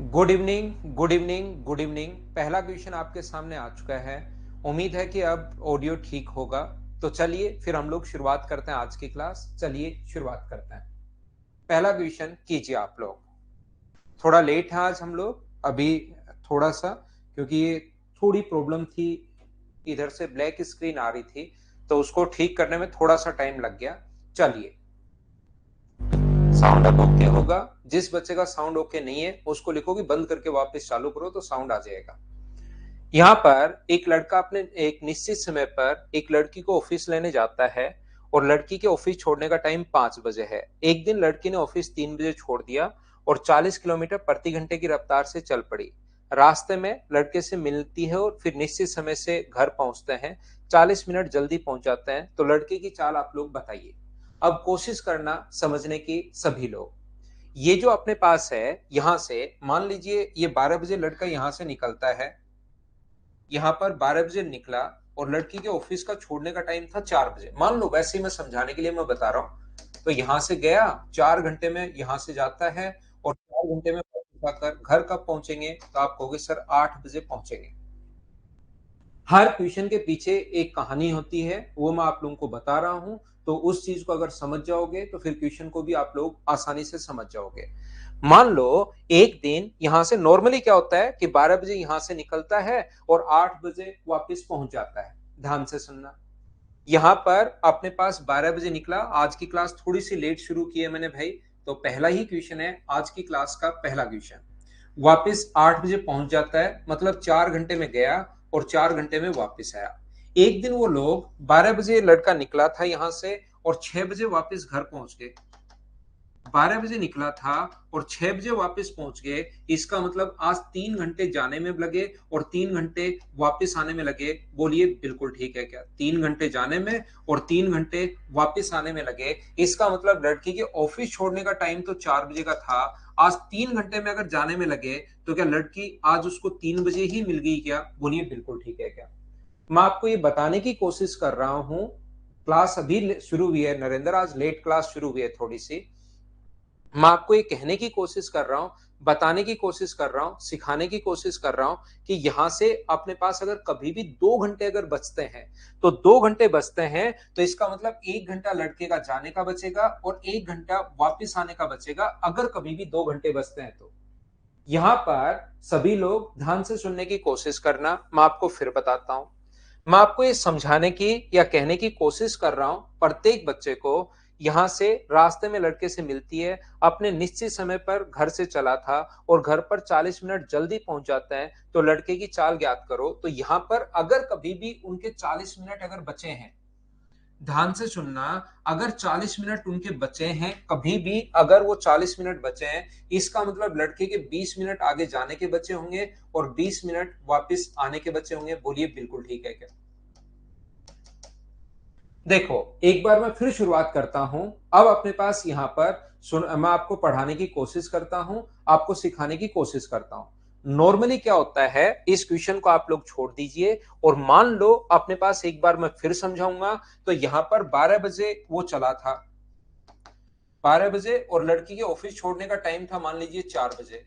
Good evening, good evening, good evening. पहला question आपके सामने आ चुका है। उम्मीद है कि अब ऑडियो ठीक होगा। तो चलिए फिर हम लोग शुरुआत करते हैं आज की क्लास। चलिए शुरुआत करते हैं। पहला क्वेश्चन कीजिए आप लोग। थोड़ा लेट है आज हम लोग अभी, थोड़ा सा, क्योंकि ये थोड़ी प्रॉब्लम थी। इधर से ब्लैक स्क्रीन आ रही थी, तो उसको ठीक करने में थोड़ा सा टाइम लग गया। चलिए, साउंड अब ओके होगा। जिस बच्चे का साउंड ओके नहीं है उसको लिखो कि बंद करके वापस चालू करो, तो साउंड आ जाएगा। यहाँ पर एक लड़का अपने एक निश्चित समय पर एक लड़की को ऑफिस लेने जाता है और लड़की के ऑफिस छोड़ने का टाइम 5 बजे है। एक दिन लड़की ने ऑफिस 3 बजे छोड़ दिया और 40 किलोमीटर प्रति घंटे की रफ्तार से चल पड़ी। रास्ते में लड़के से मिलती है और फिर निश्चित समय से घर पहुंचते हैं। 40 मिनट जल्दी पहुंच जाते हैं। तो लड़के की चाल आप लोग बताइए। अब कोशिश करना समझने की सभी लोग। ये जो अपने पास है, यहां से मान लीजिए ये 12 बजे लड़का यहां से निकलता है। यहाँ पर 12 बजे निकला और लड़की के ऑफिस का छोड़ने का टाइम था 4 बजे। मान लो, वैसे ही मैं समझाने के लिए मैं बता रहा हूँ। तो यहाँ से गया, 4 घंटे में यहाँ से जाता है और 4 घंटे में वापस आकर घर कब पहुंचेंगे? तो आप कहोगे सर 8 बजे पहुंचेंगे। हर ट्यूशन के पीछे एक कहानी होती है, वो मैं आप लोगों को बता रहा हूं। तो उस चीज को अगर समझ जाओगे तो फिर ट्यूशन को भी आप लोग आसानी से समझ जाओगे। मान लो एक दिन यहां से नॉर्मली क्या होता है कि 12 बजे यहां से निकलता है और 8 बजे वापस पहुंच जाता है। ध्यान से सुनना। यहां पर अपने पास 12 बजे निकला। आज की क्लास थोड़ी सी लेट शुरू की है मैंने भाई। तो पहला ही क्वेश्चन है आज की क्लास का, पहला क्वेश्चन। वापस 8 बजे पहुंच जाता है, मतलब 4 घंटे में गया और 4 घंटे में वापस आया। एक दिन वो लोग 12 बजे लड़का निकला था यहां से और 6 बजे वापस घर पहुंच गए। 12 बजे निकला था और 6 बजे वापस पहुंच गए। इसका मतलब आज 3 घंटे जाने में लगे और 3 घंटे वापस आने में लगे। बोलिए बिल्कुल ठीक है क्या? 3 घंटे जाने में और 3 घंटे वापस आने में लगे। इसका मतलब लड़की के ऑफिस छोड़ने का टाइम तो 4 बजे का था। आज 3 घंटे में अगर जाने में लगे तो क्या लड़की आज उसको 3 बजे ही मिल गई क्या? बोलिए बिल्कुल ठीक है क्या? मैं आपको ये बताने की कोशिश कर रहा हूं। क्लास अभी शुरू हुई है नरेंद्र, आज लेट क्लास शुरू हुई है थोड़ी सी। मैं आपको ये कहने की कोशिश कर रहा हूं, बताने की कोशिश कर रहा हूं, सिखाने की कोशिश कर रहा हूं कि यहां से अपने पास अगर कभी भी 2 घंटे अगर बचते हैं, तो 2 घंटे बचते हैं तो इसका मतलब 1 घंटा लड़के का जाने का बचेगा और 1 घंटा वापिस आने का बचेगा, अगर कभी भी 2 घंटे बचते हैं तो। यहां पर सभी लोग ध्यान से सुनने की कोशिश करना। मैं आपको फिर बताता हूं। मैं आपको ये समझाने की या कहने की कोशिश कर रहा हूं प्रत्येक बच्चे को। यहां से रास्ते में लड़के से मिलती है, अपने निश्चित समय पर घर से चला था और घर पर 40 मिनट जल्दी पहुंच जाता है। तो लड़के की चाल ज्ञात करो। तो यहां पर अगर कभी भी उनके 40 मिनट अगर बचे हैं, ध्यान से सुनना, अगर 40 मिनट उनके बचे हैं, कभी भी अगर वो 40 मिनट बचे हैं, इसका मतलब लड़के के 20 मिनट आगे जाने के बचे होंगे और 20 मिनट वापस आने के बचे होंगे। बोलिए बिल्कुल ठीक है क्या? देखो, एक बार मैं फिर शुरुआत करता हूं। अब अपने पास यहां पर सुन, मैं आपको पढ़ाने की कोशिश करता हूं, आपको सिखाने की कोशिश करता हूं। नॉर्मली क्या होता है, इस क्वेश्चन को आप लोग छोड़ दीजिए और मान लो अपने पास एक बार मैं फिर समझाऊंगा। तो यहां पर 12 बजे वो चला था, 12 बजे, और लड़की के ऑफिस छोड़ने का टाइम था मान लीजिए 4 बजे।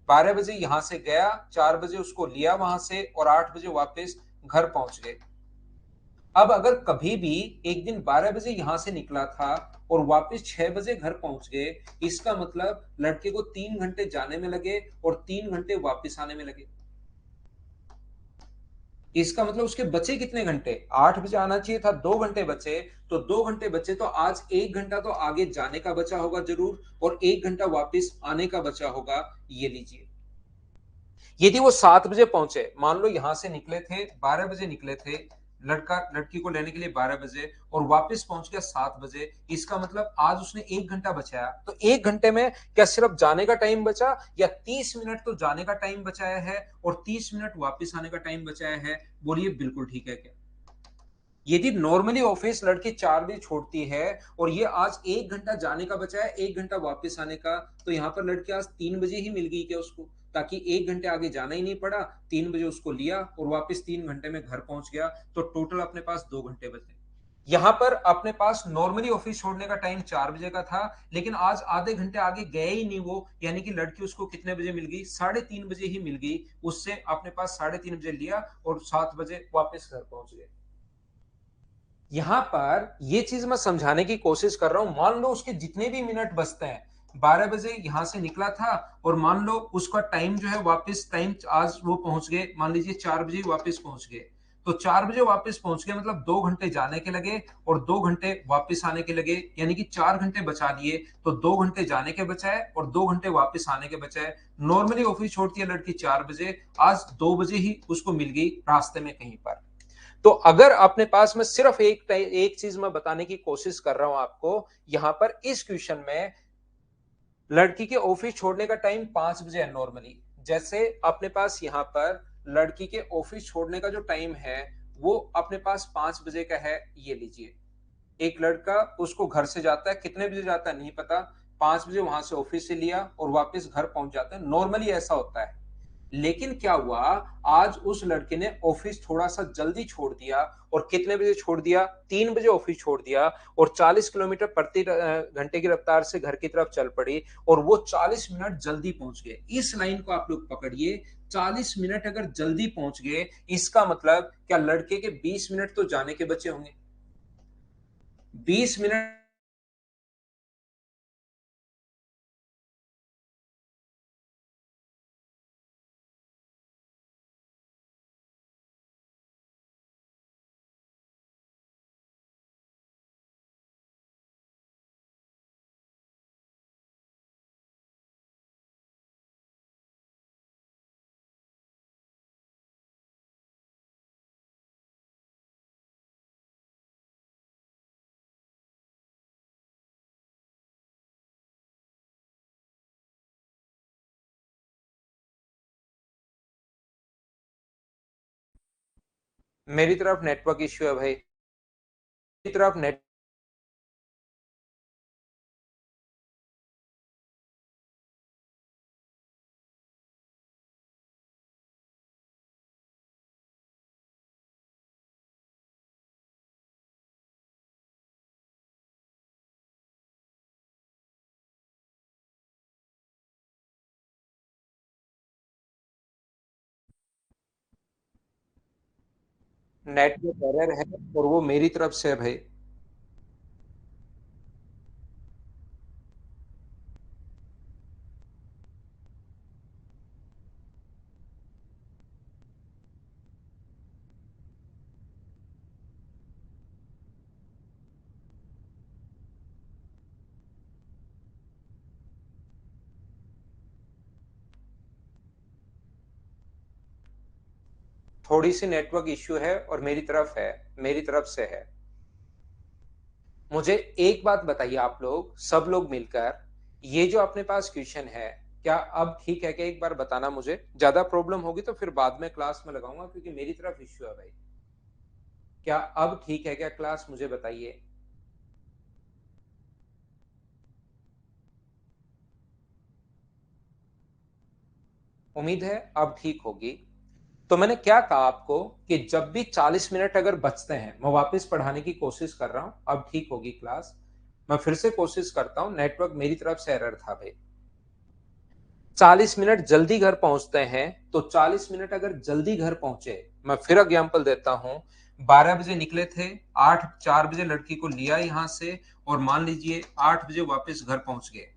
12 बजे यहां से गया, 4 बजे उसको लिया वहां से और 8 बजे वापस घर पहुंच गए। अब अगर कभी भी एक दिन 12 बजे यहां से निकला था और वापस 6 बजे घर पहुंच गए, इसका मतलब लड़के को 3 घंटे जाने में लगे और 3 घंटे वापस आने में लगे। इसका मतलब उसके बचे कितने घंटे? 8 बजे आना चाहिए था, 2 घंटे बचे। तो 2 घंटे बचे तो आज 1 घंटा तो आगे जाने का बचा होगा जरूर और 1 घंटा वापस आने का बचा होगा। ये लीजिए। यदि वो 7 बजे पहुंचे, मान लो यहां से निकले थे 12 बजे निकले थे, लड़का लड़की को लेने के लिए 12 बजे और वापस पहुंच गया 7 बजे, इसका मतलब आज उसने 1 घंटा बचाया। तो 1 घंटे में क्या सिर्फ जाने का टाइम बचा या 30 मिनट तो जाने का टाइम बचाया है और 30 मिनट वापस आने का टाइम बचाया है? बोलिए बिल्कुल ठीक है क्या? यदि नॉर्मली ऑफिस लड़की 4 बजे छोड़ती है और ये आज 1 घंटा जाने का बचा है, 1 घंटा वापस आने का, तो यहाँ पर लड़की आज 3 बजे ही मिल गई क्या उसको? ताकि 1 घंटे आगे जाना ही नहीं पड़ा। 3 बजे उसको लिया और वापस 3 घंटे में घर पहुंच गया। तो टोटल अपने पास 2 घंटे बचे। यहां पर अपने पास नॉर्मली ऑफिस छोड़ने का टाइम 4 बजे का था, लेकिन आज आधे घंटे आगे गए ही नहीं वो, यानी कि लड़की उसको कितने बजे मिल गई, 3:30 बजे ही मिल गई। उससे अपने पास 3:30 बजे लिया और 7 बजे वापस घर पहुंच गए। यहां पर ये चीज मैं समझाने की कोशिश कर रहा हूं, मान लो उसके जितने भी मिनट बचते हैं, 12 बजे यहां से निकला था और मान लो उसका टाइम जो है वापस टाइम आज वो पहुंच गए, मान लीजिए 4 बजे वापस पहुंच गए। तो 4 बजे वापस पहुंच गए मतलब 2 घंटे जाने के लगे और 2 घंटे वापस आने के लगे, यानी कि 4 घंटे बचा लिए। तो 2 घंटे जाने के बचाए और 2 घंटे वापस आने के बचाए। नॉर्मली ऑफिस छोड़ती है लड़की 4 बजे, आज 2 बजे ही उसको मिल गई रास्ते में कहीं पर। तो अगर अपने पास में सिर्फ एक चीज मैं बताने की कोशिश कर रहा हूं आपको, यहां पर इस क्वेश्चन में लड़की के ऑफिस छोड़ने का टाइम 5 बजे है नॉर्मली। जैसे अपने पास यहां पर लड़की के ऑफिस छोड़ने का जो टाइम है वो अपने पास 5 बजे का है, ये लीजिए। एक लड़का उसको घर से जाता है, कितने बजे जाता है नहीं पता, 5 बजे वहां से ऑफिस से लिया और वापस घर पहुंच जाता है, नॉर्मली ऐसा होता है। लेकिन क्या हुआ, आज उस लड़के ने ऑफिस थोड़ा सा जल्दी छोड़ दिया और कितने बजे छोड़ दिया, 3 बजे ऑफिस छोड़ दिया और 40 किलोमीटर प्रति घंटे की रफ्तार से घर की तरफ चल पड़ी और वो 40 मिनट जल्दी पहुंच गए। इस लाइन को आप लोग पकड़िए, 40 मिनट अगर जल्दी पहुंच गए, इसका मतलब क्या लड़के के 20 मिनट तो जाने के बचे होंगे। 20 मिनट मेरी तरफ नेटवर्क इश्यू है भाई, मेरी तरफ नेट नेटवर्क एरर है और वो मेरी तरफ से है भाई। थोड़ी सी नेटवर्क इश्यू है और मेरी तरफ है, मेरी तरफ से है। मुझे एक बात बताइए आप लोग, सब लोग मिलकर, ये जो अपने पास क्वेश्चन है, क्या अब ठीक है क्या, एक बार बताना मुझे। ज्यादा प्रॉब्लम होगी तो फिर बाद में क्लास में लगाऊंगा, क्योंकि मेरी तरफ इश्यू है भाई। क्या अब ठीक है क्या क्लास, मुझे बताइए। उम्मीद है अब ठीक होगी। तो मैंने क्या कहा आपको कि जब भी 40 मिनट अगर बचते हैं, मैं वापस पढ़ाने की कोशिश कर रहा हूं, अब ठीक होगी क्लास। मैं फिर से कोशिश करता हूं, नेटवर्क मेरी तरफ से एरर था भाई। 40 मिनट जल्दी घर पहुंचते हैं, तो 40 मिनट अगर जल्दी घर पहुंचे, मैं फिर एग्जाम्पल देता हूं। 12 बजे निकले थे, 4 बजे लड़की को लिया यहां से और मान लीजिए 8 बजे वापस घर पहुंच गए।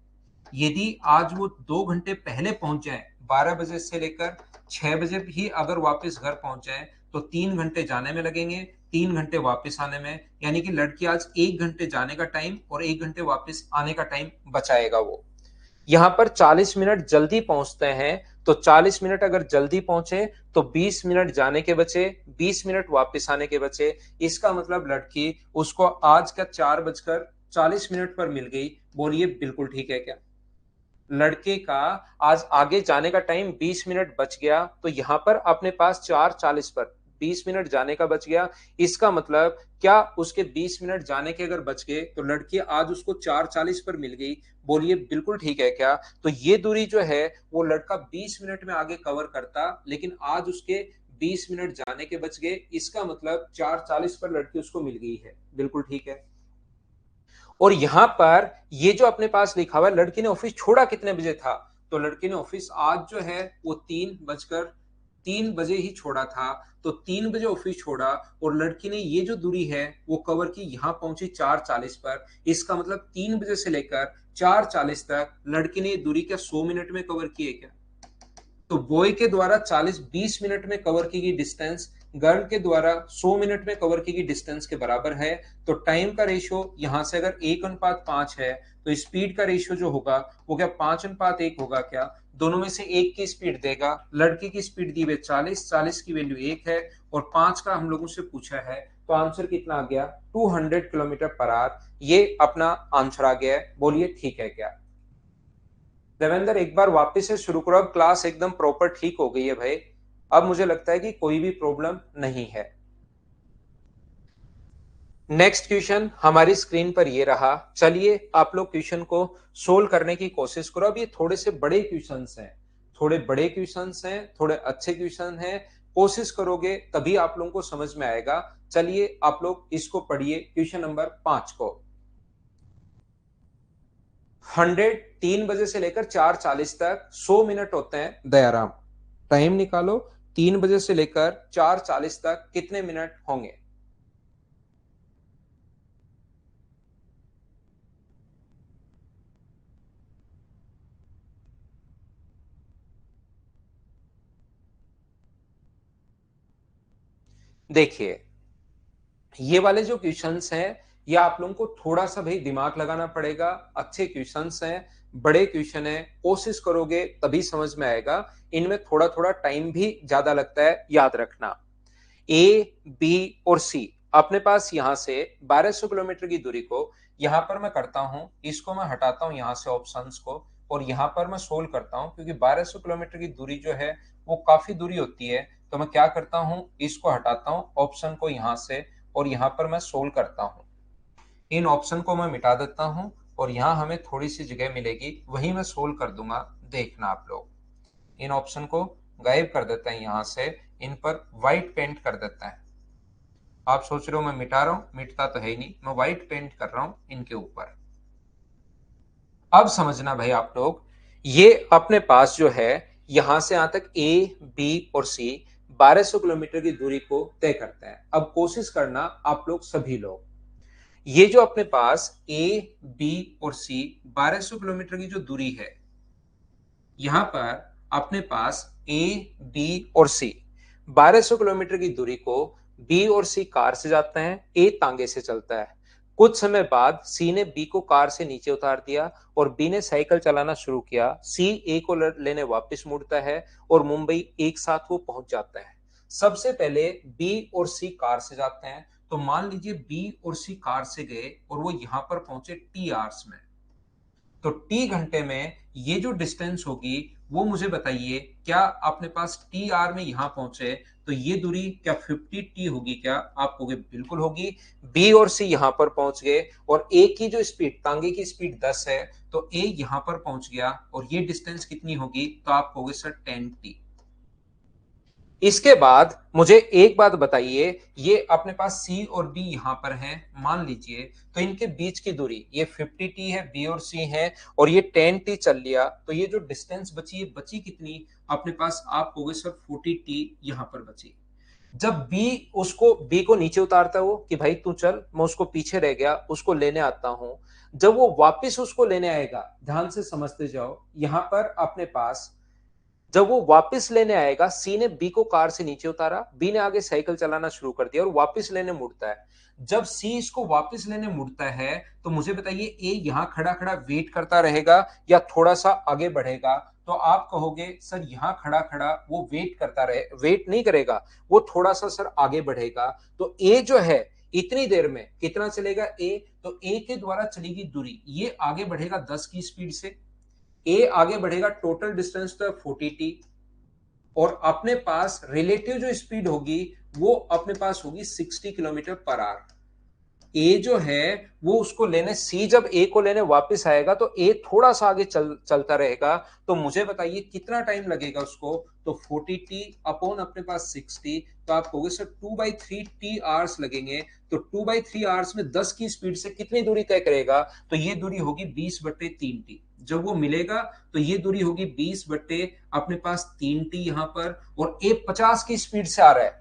यदि आज वो 2 घंटे पहले पहुंच जाए, 12 बजे से लेकर 6 बजे भी अगर वापस घर पहुंच जाए, तो 3 घंटे जाने में लगेंगे, 3 घंटे वापस आने में, यानी कि लड़की आज 1 घंटे जाने का टाइम और 1 घंटे वापस आने का टाइम बचाएगा वो। यहां पर 40 मिनट जल्दी पहुंचते हैं, तो 40 मिनट अगर जल्दी पहुंचे तो 20 मिनट जाने के बचे, 20 मिनट वापस आने के बचे। इसका मतलब लड़की उसको आज का 4:40 पर मिल गई। बोलिए बिल्कुल ठीक है क्या। लड़के का आज आगे जाने का टाइम 20 मिनट बच गया, तो यहां पर अपने पास 4:40 पर 20 मिनट जाने का बच गया। इसका मतलब क्या उसके 20 मिनट जाने के अगर बच गए तो लड़की आज उसको 4:40 पर मिल गई। बोलिए बिल्कुल ठीक है क्या। तो ये दूरी जो है वो लड़का 20 मिनट में आगे कवर करता, लेकिन आज उसके 20 मिनट जाने के बच गए, इसका मतलब 4:40 पर लड़की उसको मिल गई है। बिल्कुल ठीक है। और यहां पर ये जो अपने पास लिखा हुआ है, लड़की ने ऑफिस छोड़ा कितने बजे था, तो लड़की ने ऑफिस आज जो है वो 3:03 ही छोड़ा था। तो 3 बजे ऑफिस छोड़ा और लड़की ने ये जो दूरी है वो कवर की, यहां पहुंची 4:40 पर। इसका मतलब 3 बजे से लेकर 4:40 तक लड़की ने ये दूरी क्या 100 मिनट में कवर की है क्या? तो बॉय के द्वारा 40-20 मिनट में कवर की गई डिस्टेंस गर्ल के द्वारा 100 मिनट में कवर की गई डिस्टेंस के बराबर है। तो टाइम का रेशियो यहां से अगर 1:5 है तो स्पीड का रेशियो जो होगा वो क्या 5:1 होगा क्या? दोनों में से एक की स्पीड देगा। लड़की की स्पीड दी हुई 40 की वैल्यू 1 है और 5 का हम लोगों से पूछा है, तो आंसर कितना आ गया 200 किलोमीटर पर आवर। ये अपना आंसर आ गया है। बोलिए ठीक है क्या? देवेंद्र एक बार वापस से शुरू करो, अब क्लास एकदम प्रॉपर ठीक हो गई है भाई। अब मुझे लगता है कि कोई भी प्रॉब्लम नहीं है। नेक्स्ट क्वेश्चन हमारी स्क्रीन पर ये रहा। चलिए आप लोग क्वेश्चन को सोल्व करने की कोशिश करो। अब ये थोड़े से बड़े क्वेश्चंस हैं, थोड़े बड़े क्वेश्चंस हैं, थोड़े अच्छे क्वेश्चन हैं। कोशिश करोगे तभी आप लोगों को समझ में आएगा। चलिए आप लोग इसको पढ़िए, क्वेश्चन नंबर 5 को। 3 बजे से लेकर 4:40 तक 100 मिनट होते हैं। दयाराम टाइम निकालो, 3 बजे से लेकर 4:40 तक कितने मिनट होंगे? देखिए ये वाले जो क्वेश्चंस हैं ये आप लोगों को थोड़ा सा भाई दिमाग लगाना पड़ेगा। अच्छे क्वेश्चंस हैं, बड़े क्वेश्चन हैं, कोशिश करोगे तभी समझ में आएगा। इनमें थोड़ा थोड़ा टाइम भी ज्यादा लगता है, याद रखना। ए, बी और सी अपने पास यहां से 1200 किलोमीटर की दूरी को यहां पर मैं करता हूं, इसको मैं हटाता हूं यहां से ऑप्शंस को और यहां पर मैं सोल्व करता हूं, क्योंकि 1200 किलोमीटर की दूरी जो है वो काफी दूरी होती है। तो मैं क्या करता हूं, इसको हटाता हूं ऑप्शन को यहां से और यहां पर मैं सोल्व करता हूं। इन ऑप्शन को मैं मिटा देता हूं और यहां हमें थोड़ी सी जगह मिलेगी, वही मैं सोल्व कर दूंगा। देखना आप लोग, इन ऑप्शन को गायब कर देते हैं यहां से, इन पर व्हाइट पेंट कर देते हैं। आप सोच रहे हो मैं मिटा रहा हूं, मिटता तो है ही नहीं, मैं व्हाइट पेंट कर रहा हूं इनके ऊपर। अब समझना भाई आप लोग, ये अपने पास जो है यहां से यहां तक ए, बी और सी 1200 किलोमीटर की दूरी को तय करते हैं। अब कोशिश करना आप लोग सभी लोग, ये जो अपने पास ए, बी और सी 1200 किलोमीटर की जो दूरी है, यहां पर अपने पास ए, बी और सी 1200 किलोमीटर की दूरी को बी और सी कार से जाते हैं, ए तांगे से चलता है। कुछ समय बाद सी ने बी को कार से नीचे उतार दिया और बी ने साइकिल चलाना शुरू किया। सी ए को लेने वापस मुड़ता है और मुंबई एक साथ वो पहुंच जाता है। सबसे पहले बी और सी कार से जाते हैं, तो मान लीजिए बी और सी कार से गए और वो यहां पर पहुंचे टी आवर्स में। तो टी घंटे में ये जो डिस्टेंस होगी वो मुझे बताइए, क्या अपने पास टी आर में यहां पहुंचे तो ये दूरी क्या 50 टी होगी क्या? आप कहोगे बिल्कुल होगी। बी और सी यहां पर पहुंच गए और ए की जो स्पीड, तांगे की स्पीड 10 है, तो ए यहां पर पहुंच गया और ये डिस्टेंस कितनी होगी? तो आप कहोगे सर 10 टी। इसके बाद मुझे एक बात बताइए, ये अपने पास सी और बी यहां पर हैं मान लीजिए, तो इनके बीच की दूरी ये 50 टी है, बी और सी है, और ये 10 टी चल लिया, तो ये जो डिस्टेंस बची है बची कितनी अपने पास? आप कहोगे सर 40 टी यहां पर बची। जब बी को नीचे उतारता है वो कि भाई तू चल, मैं उसको पीछे रह गया, उसको लेने आता हूं। जब वो वापस उसको लेने आएगा, ध्यान से समझते जाओ, यहां पर अपने पास जब वो वापस लेने आएगा, सी ने बी को कार से नीचे उतारा, बी ने आगे साइकिल चलाना शुरू कर दिया और वापस लेने मुड़ता है। जब सी इसको वापस लेने मुड़ता है तो मुझे बताइए ए यहां खड़ा खड़ा वेट करता रहेगा या थोड़ा सा आगे बढ़ेगा? तो आप कहोगे सर यहां खड़ा खड़ा वो वेट करता रहे, वेट नहीं करेगा, वो थोड़ा सा सर आगे बढ़ेगा। तो ए जो है इतनी देर में कितना चलेगा ए? तो ए के द्वारा चलेगी दूरी, ये आगे बढ़ेगा 10 की स्पीड से, ए आगे बढ़ेगा, टोटल डिस्टेंस तो है 40 टी, और अपने पास रिलेटिव जो स्पीड होगी वो अपने पास होगी 60 किलोमीटर पर आवर। ए जो है वो उसको लेने, सी जब ए को लेने वापस आएगा तो ए थोड़ा सा आगे चलता रहेगा। तो मुझे बताइए कितना टाइम लगेगा उसको, तो 40t अपॉन अपने पास 60, तो आप कहोगे सर 2/3 आवर्स लगेंगे। तो 2/3 आवर्स में 10 की स्पीड से कितनी दूरी तय करेगा, तो ये दूरी होगी 20/3t। जब वो मिलेगा तो ये दूरी होगी 20 अपने पास 3t यहां पर, और ए 50 की स्पीड से आ रहा है,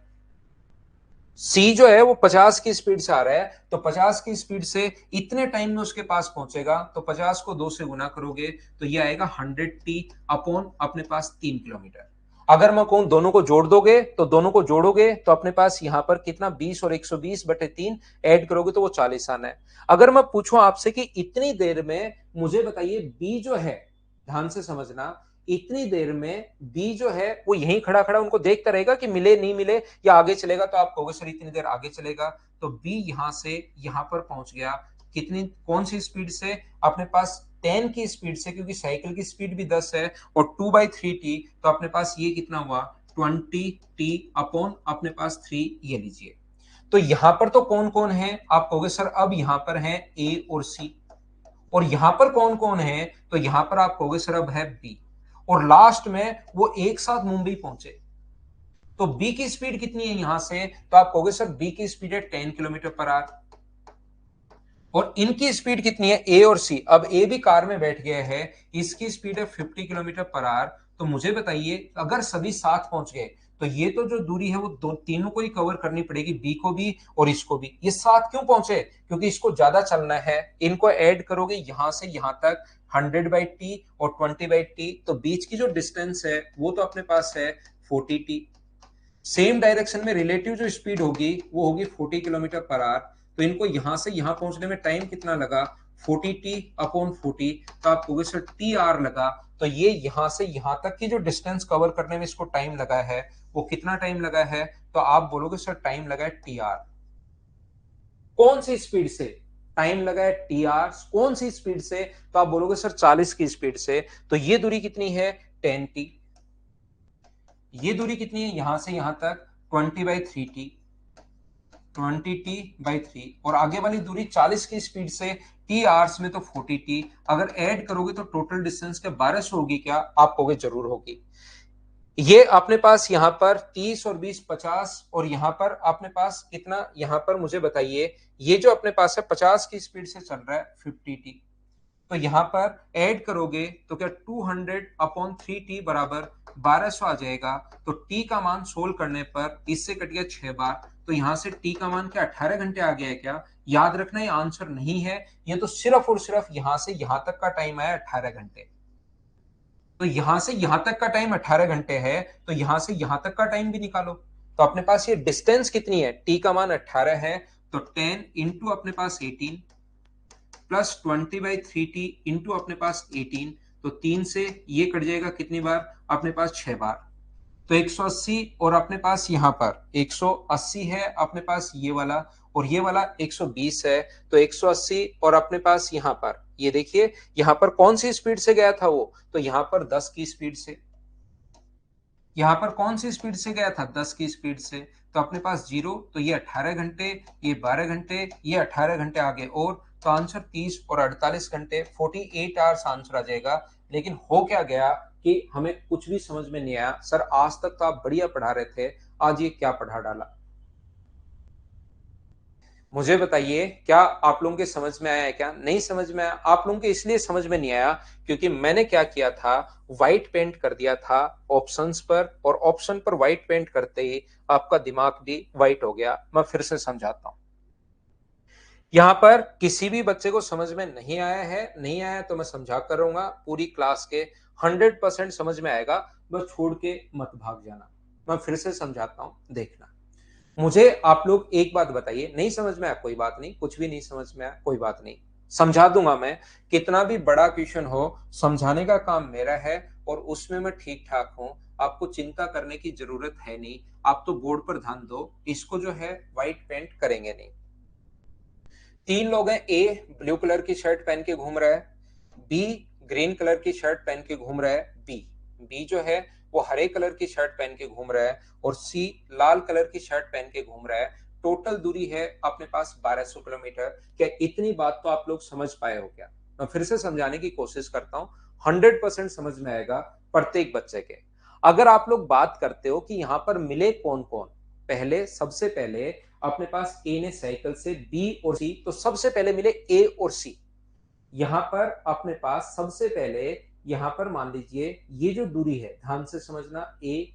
सी जो है वो 50 की स्पीड से आ रहा है, तो 50 की स्पीड से इतने टाइम में उसके पास पहुंचेगा, तो 50 को 2 से गुना करोगे तो ये आएगा 100t अपॉन अपने पास 3 किलोमीटर। अगर मैं कहूं दोनों को जोड़ दोगे, तो दोनों को जोड़ोगे तो अपने पास यहां पर कितना 20 और 120/3 ऐड करोगे तो वो 40 आना है। अगर मैं पूछूं आपसे कि इतनी देर में मुझे बताइए बी जो है, ध्यान से समझना, इतनी देर में बी जो है वो यहीं खड़ा खड़ा उनको देखता रहेगा कि मिले नहीं मिले या आगे चलेगा, तो आप कहोगे सर इतनी देर आगे चलेगा। तो बी यहां से यहां पर पहुंच गया, कितनी कौन सी स्पीड से, अपने पास 10 की स्पीड से, क्योंकि साइकिल की स्पीड भी 10 है, और 2/3t, तो अपने पास ये कितना हुआ 20t अपॉन अपने पास 3, ये लीजिए। तो यहां पर तो कौन कौन है, आप कहोगे सर अब यहां पर है ए और सी, और यहां पर कौन कौन है, तो यहां पर आप कहोगे सर अब है बी, और लास्ट में वो एक साथ मुंबई पहुंचे। तो बी की स्पीड कितनी है यहां से, तो आप कहोगे सर बी की स्पीड है 10 किलोमीटर पर आवर, और इनकी स्पीड कितनी है ए और सी, अब ए भी कार में बैठ गया है, इसकी स्पीड है 50 किलोमीटर पर आवर। तो मुझे बताइए अगर सभी साथ पहुंच गए तो ये तो जो दूरी है वो दो तीनों को ही कवर करनी पड़ेगी, बी को भी और इसको भी। ये साथ क्यों पहुंचे, क्योंकि इसको ज्यादा चलना है, इनको ऐड करोगे यहां से यहां तक 100/t और 20/t, तो बीच की जो डिस्टेंस है वो तो अपने पास है 40t। सेम डायरेक्शन में रिलेटिव जो स्पीड होगी वो होगी 40 किलोमीटर पर आवर। तो इनको यहां से यहां पहुंचने में टाइम कितना लगा 40t अपॉन 40, तो आप कहोगे सर टी आर लगा। तो ये यहां से यहां तक की जो डिस्टेंस कवर करने में इसको टाइम लगा है वो कितना टाइम लगा है, तो आप बोलोगे सर टाइम लगा है टी आर। कौन सी स्पीड से टाइम लगा है टी आर, कौन सी स्पीड से, तो आप बोलोगे सर 40 की स्पीड से। तो ये दूरी कितनी है 10t, ये दूरी कितनी है यहां से यहां तक 20/3t, 20t/3, और आगे वाली दूरी 40 की स्पीड से टी आवर्स में तो 40t, अगर ऐड करोगे तो टोटल डिस्टेंस क्या 1200 होगी क्या, आप कहोगे जरूर होगी। ये अपने पास यहां पर 30 और 20 50, और यहां पर अपने पास कितना, यहां पर मुझे बताइए ये जो अपने पास है 50 की स्पीड से चल रहा है 50t, तो यहां पर ऐड करोगे तो क्या 200/3t बराबर 1200 आ जाएगा। तो t का मान सोल्व करने पर इससे कट गया 6 बार, तो यहां से t का मान क्या 18 घंटे आ गया है क्या, याद रखना ये आंसर नहीं है, ये तो सिर्फ और सिर्फ यहां से यहां तक का टाइम आया 18 घंटे। तो यहां से यहां तक का टाइम 18 घंटे है, तो यहां से यहां तक का टाइम भी निकालो। तो अपने पास ये डिस्टेंस कितनी है, t का मान 18 है, तो 10 इंटू अपने पास 18 प्लस 20/3t इंटू अपने पास 18, तो 3 से ये कट जाएगा कितनी बार, अपने पास 6 बार, तो 180, और अपने पास यहां पर 180 है अपने पास ये वाला, और ये वाला 120 है, तो 180 और अपने पास यहां पर ये देखिए यहां पर कौन सी स्पीड से गया था वो, तो यहां पर 10 की स्पीड से, यहां पर कौन सी स्पीड से गया था 10 की स्पीड से, तो अपने पास जीरो, तो ये 18 घंटे, ये 12 घंटे, ये 18 घंटे आगे, और तो आंसर 30 और 48 घंटे 48 आवर्स आंसर आ जाएगा। लेकिन हो क्या गया कि हमें कुछ भी समझ में नहीं आया, सर आज तक तो आप बढ़िया पढ़ा रहे थे, आज ये क्या पढ़ा डाला। मुझे बताइए क्या आप लोगों के समझ में आया है, क्या नहीं समझ में आया, आप लोगों के इसलिए समझ में नहीं आया क्योंकि मैंने क्या किया था, व्हाइट पेंट कर दिया था ऑप्शंस पर, और ऑप्शन पर व्हाइट पेंट करते ही आपका दिमाग भी व्हाइट हो गया। मैं फिर से समझाता हूं, यहां पर किसी भी बच्चे को समझ में नहीं आया है, नहीं आया तो मैं समझा कर रहूंगा पूरी क्लास के 100% समझ में आएगा, बस छोड़ के मत भाग जाना। मैं फिर से समझाता हूं, देखना। मुझे आप लोग एक बात बताइए, नहीं समझ में आया कोई बात नहीं, कुछ भी नहीं समझ में आया कोई बात नहीं, समझा दूंगा मैं, कितना भी बड़ा क्वेश्चन हो समझाने का काम मेरा है, और उसमें मैं ठीक ठाक हूं, आपको चिंता करने की जरूरत है नहीं। आप तो बोर्ड पर ध्यान दो, इसको जो है व्हाइट पेंट करेंगे नहीं। तीन लोग हैं, ए ब्लू कलर की शर्ट पहन के घूम रहा है, बी ग्रीन कलर की शर्ट पहन के घूम रहा है, बी बी जो है वो हरे कलर की शर्ट पहन के घूम रहा है, और सी लाल कलर की शर्ट पहन के घूम रहा है। टोटल दूरी है अपने पास 1200 किलोमीटर। क्या इतनी बात तो आप लोग समझ पाए हो क्या? मैं फिर से समझाने की कोशिश करता हूं, 100% समझ में आएगा प्रत्येक बच्चे के। अगर आप लोग बात करते हो कि यहां पर मिले कौन कौन, पहले सबसे पहले अपने पास ए ने साइकिल से बी और सी, तो सबसे पहले मिले ए और सी। यहां पर अपने पास सबसे पहले, यहां पर मान लीजिए ये जो दूरी है, ध्यान से समझना, ए,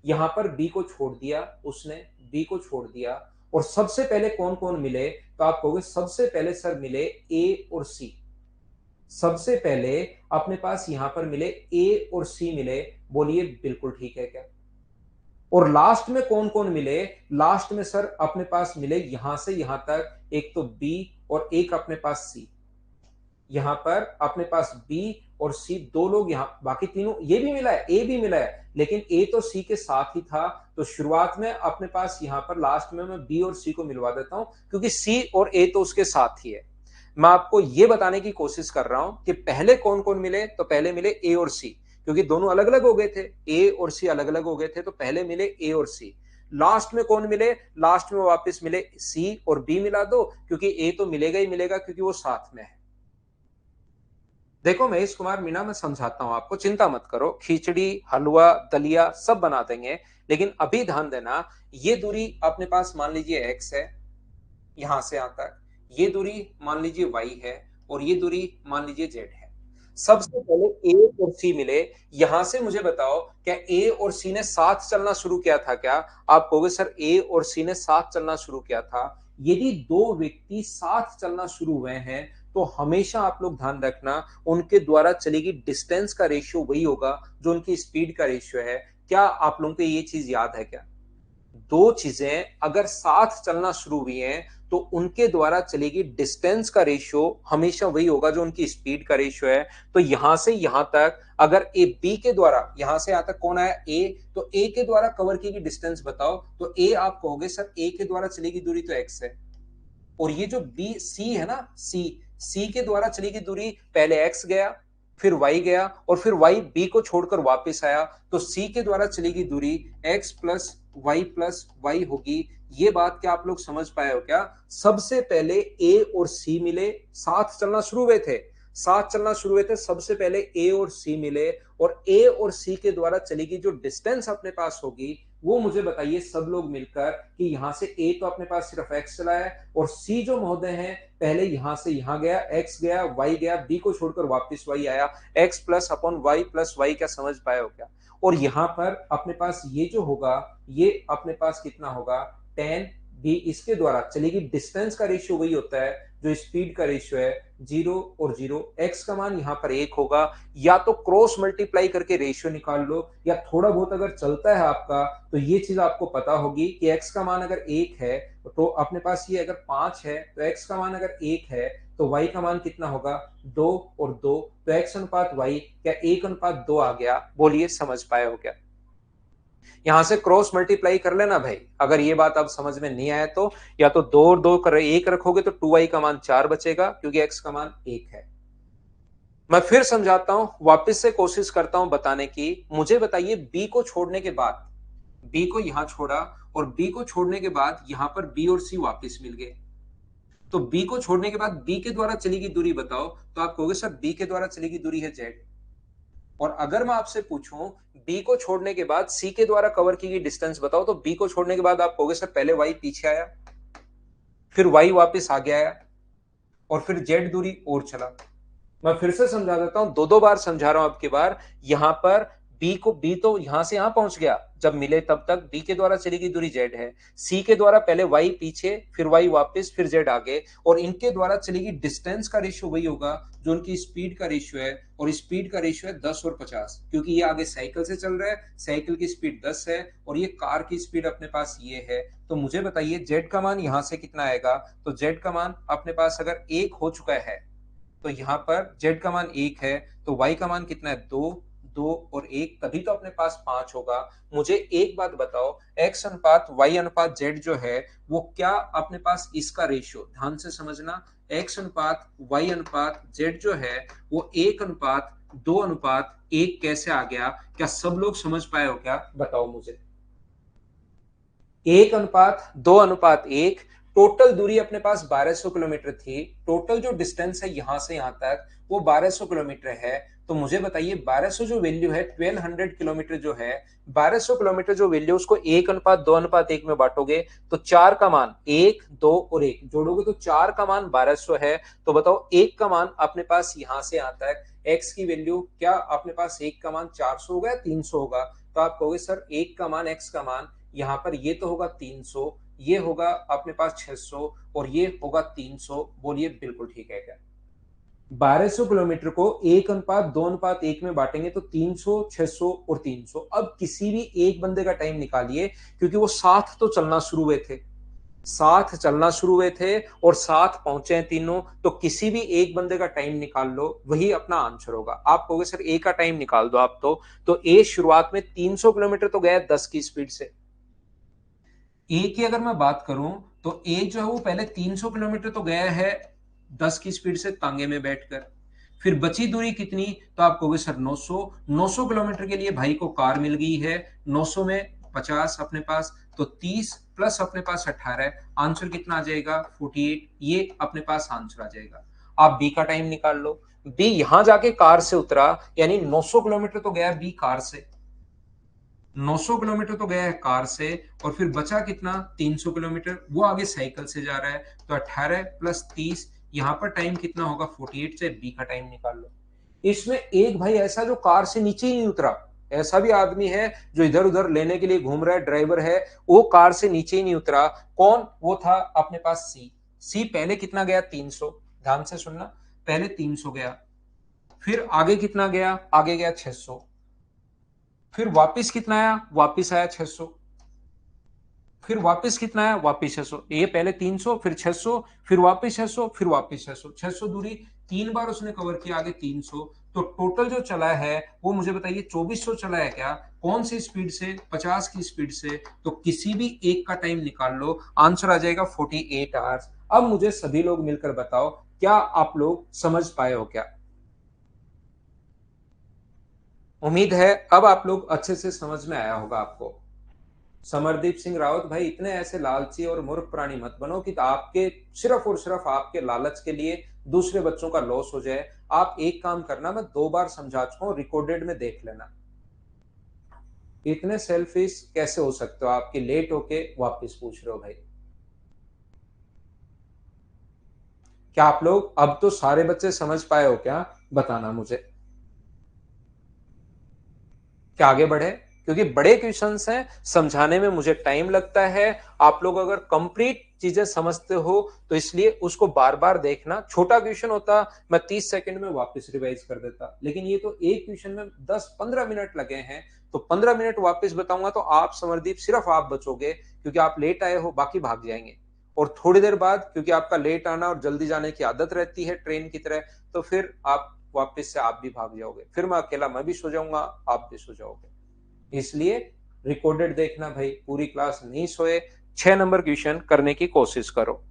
यहां पर बी को छोड़ दिया उसने, बी को छोड़ दिया, और सबसे पहले कौन कौन मिले, तो आप कहोगे सबसे पहले सर मिले ए और सी। सबसे पहले अपने पास यहां पर मिले ए और सी मिले, बोलिए बिल्कुल ठीक है क्या? और लास्ट में कौन कौन मिले? लास्ट में सर अपने पास मिले यहां से यहां तक, एक तो बी और एक अपने पास सी। यहां पर अपने पास बी और सी दो लोग, यहां बाकी तीनों, ये भी मिला है, ए भी मिला है, लेकिन ए तो सी के साथ ही था, तो शुरुआत में अपने पास यहां पर लास्ट में मैं बी और सी को मिलवा देता हूं, क्योंकि सी और ए तो उसके साथ ही है। मैं आपको यह बताने की कोशिश कर रहा हूं कि पहले कौन कौन मिले, तो पहले मिले ए और सी, क्योंकि दोनों अलग अलग हो गए थे, ए और सी अलग अलग हो गए थे, तो पहले मिले ए और सी। लास्ट में कौन मिले? लास्ट में वापस मिले सी और बी मिला दो, क्योंकि ए तो मिलेगा ही मिलेगा क्योंकि वो साथ में है। देखो महेश कुमार मीणा, मैं समझाता हूं आपको, चिंता मत करो, खिचड़ी हलवा दलिया सब बना देंगे, लेकिन अभी ध्यान देना, ये दूरी अपने पास मान लीजिए x है, यहां से यहां तक, ये दूरी मान लीजिए y है, और ये दूरी मान लीजिए z है। सबसे पहले ए और सी मिले, यहां से मुझे बताओ क्या ए और सी ने साथ चलना शुरू किया था क्या? आप कहोगे सर ए और सी ने साथ चलना शुरू किया था। यदि दो व्यक्ति साथ चलना शुरू हुए हैं, तो हमेशा आप लोग ध्यान रखना, उनके द्वारा चलेगी डिस्टेंस का रेशियो वही होगा जो उनकी स्पीड का रेशियो है। क्या आप लोगों को ये चीज याद है क्या? दो चीजें अगर साथ चलना शुरू हुई हैं, तो उनके द्वारा चलेगी डिस्टेंस का रेशियो हमेशा वही होगा जो उनकी स्पीड का रेशियो है। तो यहां से यहां तक अगर ए बी के द्वारा, यहां से यहां तक कौन आया? ए, तो ए के द्वारा कवर की गई डिस्टेंस बताओ, तो ए आप कहोगे सर ए के द्वारा चलेगी दूरी तो एक्स है, और ये जो बी सी है ना, सी, सी के द्वारा चली गई दूरी, पहले एक्स गया, फिर वाई गया, और फिर वाई बी को छोड़कर वापस आया, तो सी के द्वारा चली गई दूरी एक्स प्लस वाई होगी। ये बात क्या आप लोग समझ पाए हो क्या? सबसे पहले ए और सी मिले, साथ चलना शुरू हुए थे, साथ चलना शुरू हुए थे, सबसे पहले ए और सी मिले, और ए और सी के द्वारा चलेगी जो डिस्टेंस अपने पास होगी, वो मुझे बताइए सब लोग मिलकर, कि यहां से ए तो अपने पास सिर्फ एक्स चला है, और सी जो महोदय हैं पहले यहां से यहां गया, एक्स गया, वाई गया, बी को छोड़कर वापस वाई आया, X plus upon Y plus Y. क्या समझ पाए हो क्या? और यहां पर अपने पास ये जो होगा, ये अपने पास कितना होगा? 10 भी, इसके द्वारा चलेगी डिस्टेंस का रेशियो वही होता है जो स्पीड का रेशियो है, 0 और 0। एक्स का मान यहां पर 1 होगा, या तो क्रॉस मल्टीप्लाई करके रेशियो निकाल लो, या थोड़ा बहुत अगर चलता है आपका, तो ये चीज आपको पता होगी कि एक्स का मान अगर 1 है, तो अपने पास ये अगर 5 है, तो एक्स का मान अगर 1 है, तो वाई का मान कितना होगा? 2 और 2, तो एक्स अनुपात वाई, क्या 1 अनुपात 2 आ गया? बोलिए समझ पाए हो क्या? यहां से क्रॉस मल्टीप्लाई कर लेना भाई, अगर ये बात अब समझ में नहीं आया तो, या तो 2 और 2 कर 1 रखोगे तो 2y का मान 4 बचेगा, क्योंकि x का मान 1 है। मैं फिर समझाता हूं, वापस से कोशिश करता हूं बताने की। मुझे बताइए b को छोड़ने के बाद, b को यहां छोड़ा, और b को छोड़ने के बाद यहां पर b और c वापस मिल गए, तो b को छोड़ने के बाद b के द्वारा चली गई दूरी बताओ, तो आप कहोगे सर b के द्वारा चली गई दूरी है z। और अगर मैं आपसे पूछूं बी को छोड़ने के बाद सी के द्वारा कवर की गई डिस्टेंस बताओ, तो बी को छोड़ने के बाद आप कहोगे सर पहले वाई पीछे आया, फिर वाई वापस आगे आया, और फिर जेड दूरी और चला। मैं फिर से समझा देता हूं, दो दो बार समझा रहा हूं आपकी बार। यहां पर बी तो यहां से यहां पहुंच गया, जब मिले तब तक बी के द्वारा चली गई दूरी जेड है, सी के द्वारा पहले वाई पीछे, फिर वाई वापस, फिर जेड आगे, और इनके द्वारा चलेगी डिस्टेंस का रेशियो वही होगा जो उनकी स्पीड का रेशियो है, और स्पीड का रेशियो है 10 और 50, क्योंकि ये आगे साइकिल से चल रहा है, साइकिल की स्पीड 10 है, और ये कार की स्पीड अपने पास ये है। तो मुझे बताइए जेड का मान यहां से कितना आएगा? तो जेड का मान अपने पास अगर 1 हो चुका है, तो यहां पर z का मान 1 है, तो y का मान कितना है? 2, 2 और 1, तभी तो अपने पास 5 होगा। मुझे एक बात बताओ, x अनुपात y अनुपात z जो है, वो क्या अपने पास इसका रेशियो, ध्यान से समझना, x अनुपात y अनुपात z जो है, वो 1 अनुपात 2 अनुपात 1 कैसे आ गया? क्या सब लोग समझ पाए हो क्या? बताओ मुझे। 1:2:1। टोटल दूरी अपने पास 1200 किलोमीटर थी। टोटल जो डिस्टेंस है यहां से यहां तक वो 1200 किलोमीटर है। तो मुझे बताइए 1200 जो वैल्यू है 1200 किलोमीटर जो है, 1200 किलोमीटर जो वैल्यू उसको 1:2:1 में बांटोगे तो 4 का मान 1, 2 और 1 जोड़ोगे तो 4 का मान 1200 है। तो बताओ 1 का मान अपने पास यहां से यहां तक x की वैल्यू क्या अपने पास 1 का मान 400 होगा या 300 होगा? तो आप कहोगे सर 1 का मान x का मान यहाँ पर ये तो होगा 300, ये होगा अपने पास 600 और ये होगा 300। बोलिए बिल्कुल ठीक है क्या? 1200 किलोमीटर को 1:2:1 में बांटेंगे तो 300, 600 और 300। अब किसी भी एक बंदे का टाइम निकालिए क्योंकि वो साथ तो चलना शुरू हुए थे, साथ चलना शुरू हुए थे और साथ पहुंचे हैं तीनों। तो किसी भी एक बंदे का टाइम निकाल लो, वही अपना आंसर होगा। आप कहोगे सर ए का टाइम निकाल दो आप तो ए शुरुआत में 300 किलोमीटर तो गया 10 की स्पीड से। ए की अगर मैं बात करूं तो ए जो है वो पहले 300 किलोमीटर तो गया है 10 की स्पीड से तांगे में बैठकर। फिर बची दूरी कितनी? तो आप कहोगे सर 900। 900 किलोमीटर के लिए भाई को कार मिल गई है। 900 में 50 अपने पास तो 30 प्लस अपने पास 18, आंसर कितना आ जाएगा 48। ये अपने पास आंसर आ जाएगा। आप बी का टाइम निकाल लो। बी यहां जाके कार से उतरा यानी 900 किलोमीटर तो गया बी कार से, 900 किलोमीटर तो गया है कार से और फिर बचा कितना 300 किलोमीटर, वो आगे साइकिल से जा रहा है। तो 18 प्लस 30 यहां पर टाइम कितना होगा 48 से बी का टाइम निकाल लो। इसमें एक भाई ऐसा जो कार से नीचे ही नहीं उतरा, ऐसा भी आदमी है जो इधर उधर लेने के लिए घूम रहा है, ड्राइवर है, वो कार से नीचे ही नहीं उतरा। कौन? वो था अपने पास सी। सी पहले कितना गया 300, ध्यान से सुनना, पहले 300 गया, फिर आगे कितना गया, आगे गया 600, फिर वापस कितना आया, वापस आया 600, फिर वापस कितना आया, वापस 600। ये पहले 300 फिर 600 फिर वापस 600 फिर वापस 600, 600 दूरी 3 बार उसने कवर किया, आगे 300। तो टोटल जो चला है वो मुझे बताइए 2400 चला है क्या? कौन सी स्पीड से? 50 की स्पीड से। तो किसी भी एक का टाइम निकाल लो, आंसर आ जाएगा 48 आवर्स। अब मुझे सभी लोग मिलकर बताओ क्या आप लोग समझ पाए हो क्या? उम्मीद है अब आप लोग अच्छे से समझ में आया होगा आपको। समरदीप सिंह रावत भाई इतने ऐसे लालची और मूर्ख प्राणी मत बनो कि आपके सिर्फ और सिर्फ आपके लालच के लिए दूसरे बच्चों का लॉस हो जाए। आप एक काम करना, मैं 2 बार समझा चुका हूं, रिकॉर्डेड में देख लेना। इतने सेल्फिश कैसे हो सकते हो आपकी लेट होके वापस पूछ रहे हो भाई? क्या आप लोग अब तो सारे बच्चे समझ पाए हो क्या? बताना मुझे। क्या आगे बढ़े? क्योंकि बड़े क्वेश्चंस हैं, समझाने में मुझे टाइम लगता है। आप लोग अगर कंप्लीट चीजें समझते हो तो इसलिए उसको बार बार देखना। छोटा क्वेश्चन होता मैं 30 सेकंड में वापस रिवाइज कर देता, लेकिन ये तो एक क्वेश्चन में 10-15 मिनट लगे हैं। तो 15 मिनट वापस बताऊंगा तो आप समरदीप सिर्फ आप बचोगे क्योंकि आप लेट आए हो, बाकी भाग जाएंगे। और थोड़ी देर बाद क्योंकि आपका लेट आना और जल्दी जाने की आदत रहती है ट्रेन की तरह, तो फिर आप वापस से आप भी भाग जाओगे, फिर मैं अकेला मैं भी सो जाऊंगा, आप भी सो जाओगे। इसलिए रिकॉर्डेड देखना भाई, पूरी क्लास नहीं सोए, 6 नंबर क्वेश्चन करने की कोशिश करो।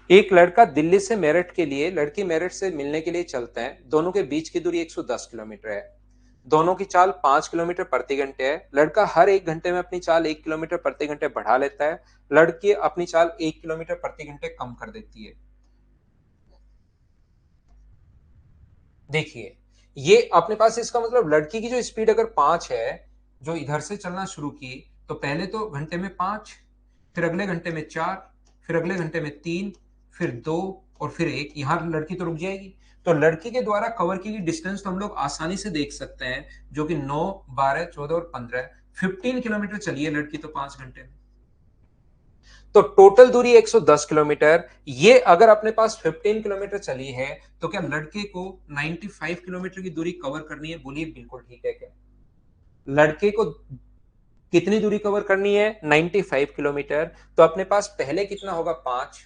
एक लड़का दिल्ली से मेरठ के लिए, लड़की मेरठ से मिलने के लिए चलते हैं। दोनों के बीच की दूरी 110 किलोमीटर है। दोनों की चाल 5 किलोमीटर प्रति घंटे है। लड़का हर 1 घंटे में अपनी चाल 1 किलोमीटर प्रति घंटे बढ़ा लेता है। लड़की अपनी चाल 1 किलोमीटर प्रति घंटे कम कर देती है। देखिए ये अपने पास इसका मतलब लड़की की जो स्पीड अगर 5 है, जो इधर से चलना शुरू की, तो पहले तो घंटे में 5, फिर अगले घंटे में 4, फिर अगले घंटे में 3, फिर 2 और फिर 1, यहां लड़की तो रुक जाएगी। तो लड़की के द्वारा कवर की गई डिस्टेंस तो हम लोग आसानी से देख सकते हैं, जो कि 9, 12, 14 और 15, 15 किलोमीटर चली है लड़की तो 5 घंटे में। तो टोटल दूरी 110 किलोमीटर। ये अगर अपने पास 15 किलोमीटर चली है तो क्या लड़के को 95 किलोमीटर की दूरी कवर करनी है? बोलिए बिल्कुल ठीक है क्या? लड़के को कितनी दूरी कवर करनी है? 95 किलोमीटर। तो अपने पास पहले कितना होगा 5,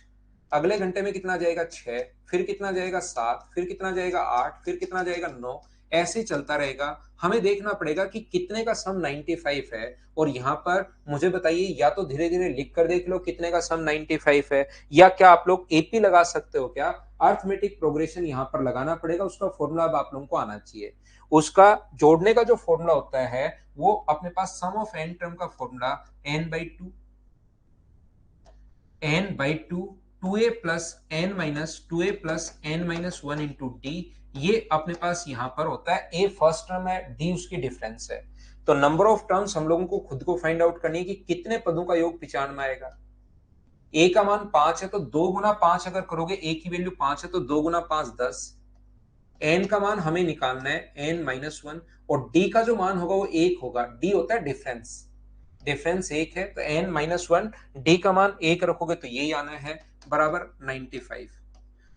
अगले घंटे में कितना जाएगा 6, फिर कितना जाएगा 7, फिर कितना जाएगा 8, फिर कितना जाएगा 9, ऐसे चलता रहेगा। हमें देखना पड़ेगा कि कितने का सम 95 है, और यहाँ पर मुझे बताइए, या तो धीरे धीरे लिख कर देख लो कितने का सम 95 है, या क्या आप लोग एपी लगा सकते हो, क्या अर्थमेटिक प्रोग्रेशन यहाँ पर लगाना पड़ेगा। उसका फॉर्मूला अब आप लोगों को आना चाहिए। उसका जोड़ने का जो फॉर्मूला होता है वो अपने पास सम ऑफ एन टर्म का formula n/2 n/2 2a plus n minus 2a plus n minus 1 into D, ये अपने पास यहां पर होता है। ए फर्स्ट टर्म है, डी उसकी डिफरेंस है। तो नंबर ऑफ टर्म्स हम लोगों को खुद को फाइंड आउट करनी है कि कितने पदों का योग 95 में आएगा। ए का मान 5 है तो 2 गुना 5 अगर करोगे, ए की वैल्यू 5 है तो 2 गुना 5 10। एन का मान हमें निकालना है n-1, और डी का जो मान होगा वो 1 होगा। डी होता है डिफरेंस, डिफरेंस 1 है तो n-1, डी का मान 1 रखोगे तो यही आना है, बराबर 95।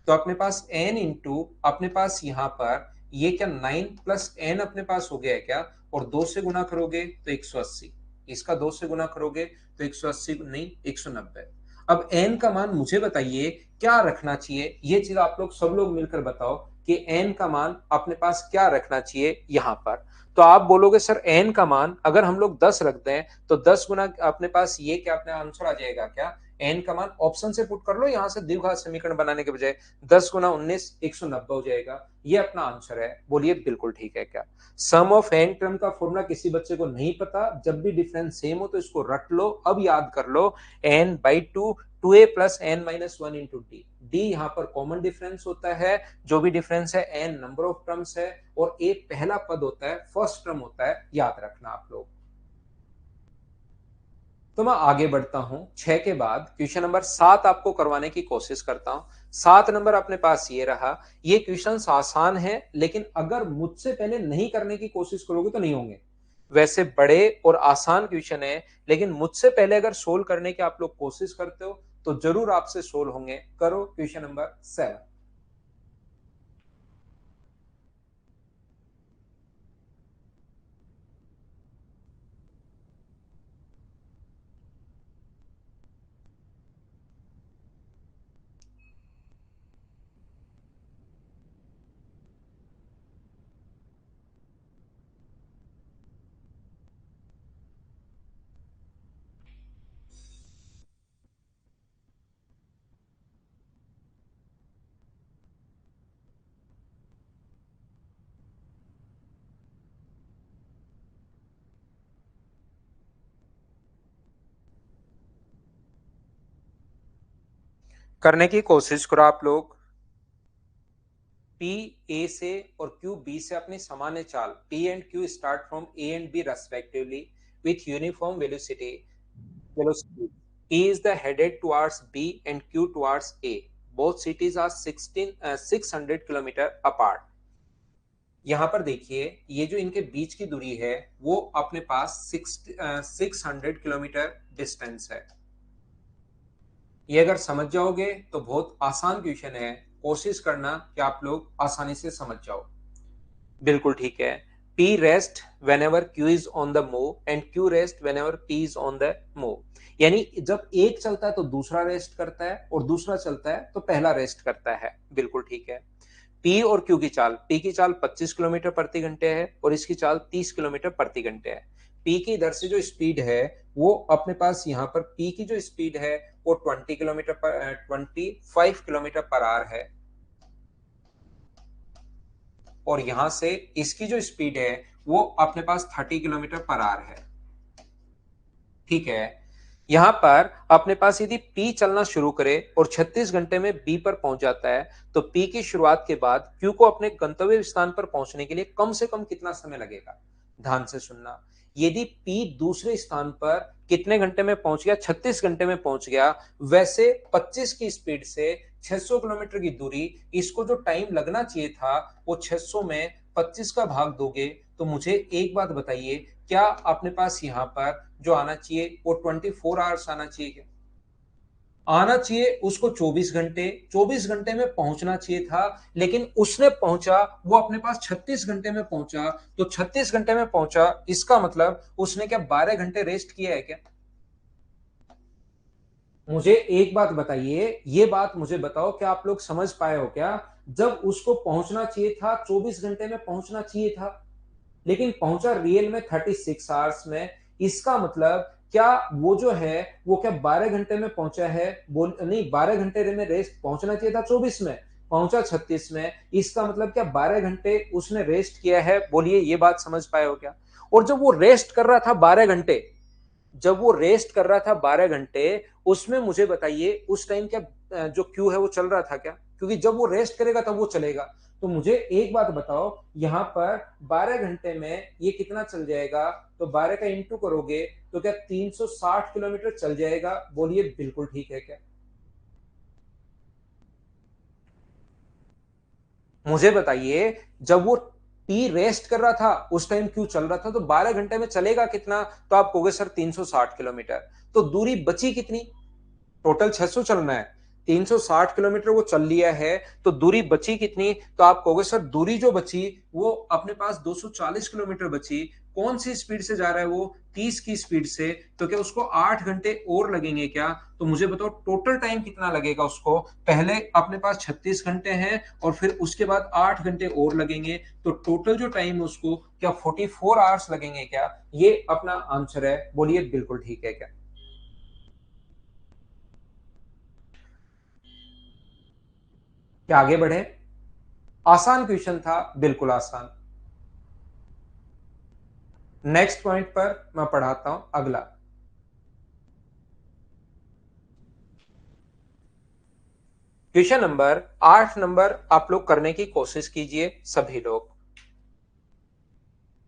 तो अपने पास n इंटू अपने पास यहां पर ये क्या 9 प्लस n अपने पास हो गया है क्या, और 2 से गुना करोगे तो 180, इसका 2 से गुना करोगे तो 180 नहीं 190। अब n का मान मुझे बताइए क्या रखना चाहिए, ये चीज आप लोग सब लोग मिलकर बताओ कि n का मान अपने पास क्या रखना चाहिए यहां पर। तो आप बोलोगे सर n का मान अगर हम लोग 10 रख दें तो 10 गुना अपने पास ये क्या अपने आंसर आ जाएगा क्या, n का मान ऑप्शन से पुट कर लो यहां से द्विघात समीकरण बनाने के बजाय, 10 गुना 19 190 हो जाएगा। ये अपना आंसर है। बोलिए बिल्कुल ठीक है क्या। सम ऑफ एन टर्म का फॉर्मूला किसी बच्चे को नहीं पता, जब भी डिफरेंस सेम हो तो इसको रट लो, अब याद कर लो, n/2 2a plus n minus 1 into D. D यहां पर कॉमन डिफरेंस होता है, जो भी डिफरेंस है n नंबर ऑफ टर्म्स है, और a पहला पद होता है, फर्स्ट टर्म होता है, याद रखना आप लोग। तो मैं आगे बढ़ता हूं, 6 के बाद क्वेश्चन नंबर 7 आपको करवाने की कोशिश करता हूं। 7 नंबर अपने पास ये रहा। ये क्वेश्चन आसान है, लेकिन अगर मुझसे पहले नहीं करने की कोशिश करोगे तो नहीं होंगे। वैसे बड़े और आसान क्वेश्चन है, लेकिन मुझसे पहले अगर सोल्व करने की आप लोग कोशिश करते हो तो जरूर आपसे सोल्व होंगे। करो क्वेश्चन नंबर 7। करने की कोशिश करो आप लोग। पी ए से और क्यू बी से अपनी सामान्य चाल, P and Q start from A and B respectively with uniform velocity velocity. E is the headed towards B and Q towards A. Both cities are 600 kilometre apart. यहां पर देखिए, ये जो इनके बीच की दूरी है वो अपने पास 600 किलोमीटर डिस्टेंस है। ये अगर समझ जाओगे तो बहुत आसान क्वेश्चन है, कोशिश करना कि आप लोग आसानी से समझ जाओ। बिल्कुल ठीक है। P rest when ever Q is on the move and Q rest when ever P is on the move. यानी जब एक चलता है तो दूसरा रेस्ट करता है, और दूसरा चलता है तो पहला रेस्ट करता है। बिल्कुल ठीक है। P और Q की चाल, P की चाल 25 किलोमीटर प्रति घंटे है और इसकी चाल 30 किलोमीटर प्रति घंटे है। P की इधर से जो स्पीड है वो अपने पास यहाँ पर P की जो स्पीड है वो 25 किलोमीटर पर आवर है, और यहां से इसकी जो स्पीड है वो अपने पास 30 किलोमीटर पर आवर है। ठीक है। यहां पर अपने पास यदि P चलना शुरू करे और 36 घंटे में B पर पहुंच जाता है, तो P की शुरुआत के बाद Q को अपने गंतव्य स्थान पर पहुंचने के लिए कम से कम कितना समय लगेगा। ध्यान से सुनना, यदि P दूसरे स्थान पर कितने घंटे में पहुंच गया, 36 घंटे में पहुंच गया, वैसे 25 की स्पीड से 600 किलोमीटर की दूरी, इसको जो टाइम लगना चाहिए था वो 600 में 25 का भाग दोगे तो मुझे एक बात बताइए, क्या अपने पास यहां पर जो आना चाहिए वो 24 आवर्स आना चाहिए क्या? आना चाहिए उसको 24 घंटे, 24 घंटे में पहुंचना चाहिए था, लेकिन उसने पहुंचा वो अपने पास 36 घंटे में पहुंचा। तो 36 घंटे में पहुंचा, इसका मतलब उसने क्या 12 घंटे रेस्ट किया है क्या? मुझे एक बात बताइए, ये बात मुझे बताओ, क्या आप लोग समझ पाए हो क्या? जब उसको पहुंचना चाहिए था 24 घंटे में पहुंचना चाहिए था, लेकिन पहुंचा रियल में 36 आवर्स में। इसका मतलब क्या वो जो है वो क्या 12 घंटे में पहुंचा है? बोल नहीं, 12 घंटे में रेस्ट पहुंचना चाहिए था 24 में, पहुंचा 36 में। इसका मतलब क्या 12 घंटे उसने रेस्ट किया है? बोलिए, ये बात समझ पाए हो क्या? और जब वो रेस्ट कर रहा था 12 घंटे, जब वो रेस्ट कर रहा था 12 घंटे, उसमें मुझे बताइए उस टाइम क्या जो क्यू है वो चल रहा था क्या? क्योंकि जब वो रेस्ट करेगा तब वो चलेगा। तो मुझे एक बात बताओ, यहां पर 12 घंटे में ये कितना चल जाएगा? तो 12 का इंटू करोगे तो क्या 360 किलोमीटर चल जाएगा? बोलिए, बिल्कुल ठीक है क्या? मुझे बताइए, जब वो टी रेस्ट कर रहा था उस टाइम क्यों चल रहा था, तो 12 घंटे में चलेगा कितना? तो आप कहोगे सर 360 किलोमीटर। तो दूरी बची कितनी? टोटल 600 चलना है, 360 किलोमीटर वो चल लिया है, तो दूरी बची कितनी? तो आप कहोगे सर दूरी जो बची वो अपने पास 240 किलोमीटर बची। कौन सी स्पीड से जा रहा है वो? 30 की स्पीड से। तो क्या उसको 8 घंटे और लगेंगे क्या? तो मुझे बताओ टोटल टाइम कितना लगेगा उसको? पहले अपने पास 36 घंटे हैं और फिर उसके बाद 8 घंटे और लगेंगे, तो टोटल जो टाइम उसको क्या 44 आवर्स लगेंगे क्या? ये अपना आंसर है। बोलिए, बिल्कुल ठीक है क्या? क्या आगे बढ़े? आसान क्वेश्चन था, बिल्कुल आसान। नेक्स्ट पॉइंट पर मैं पढ़ाता हूं अगला। क्वेश्चन नंबर 8 आप लोग करने की कोशिश कीजिए सभी लोग।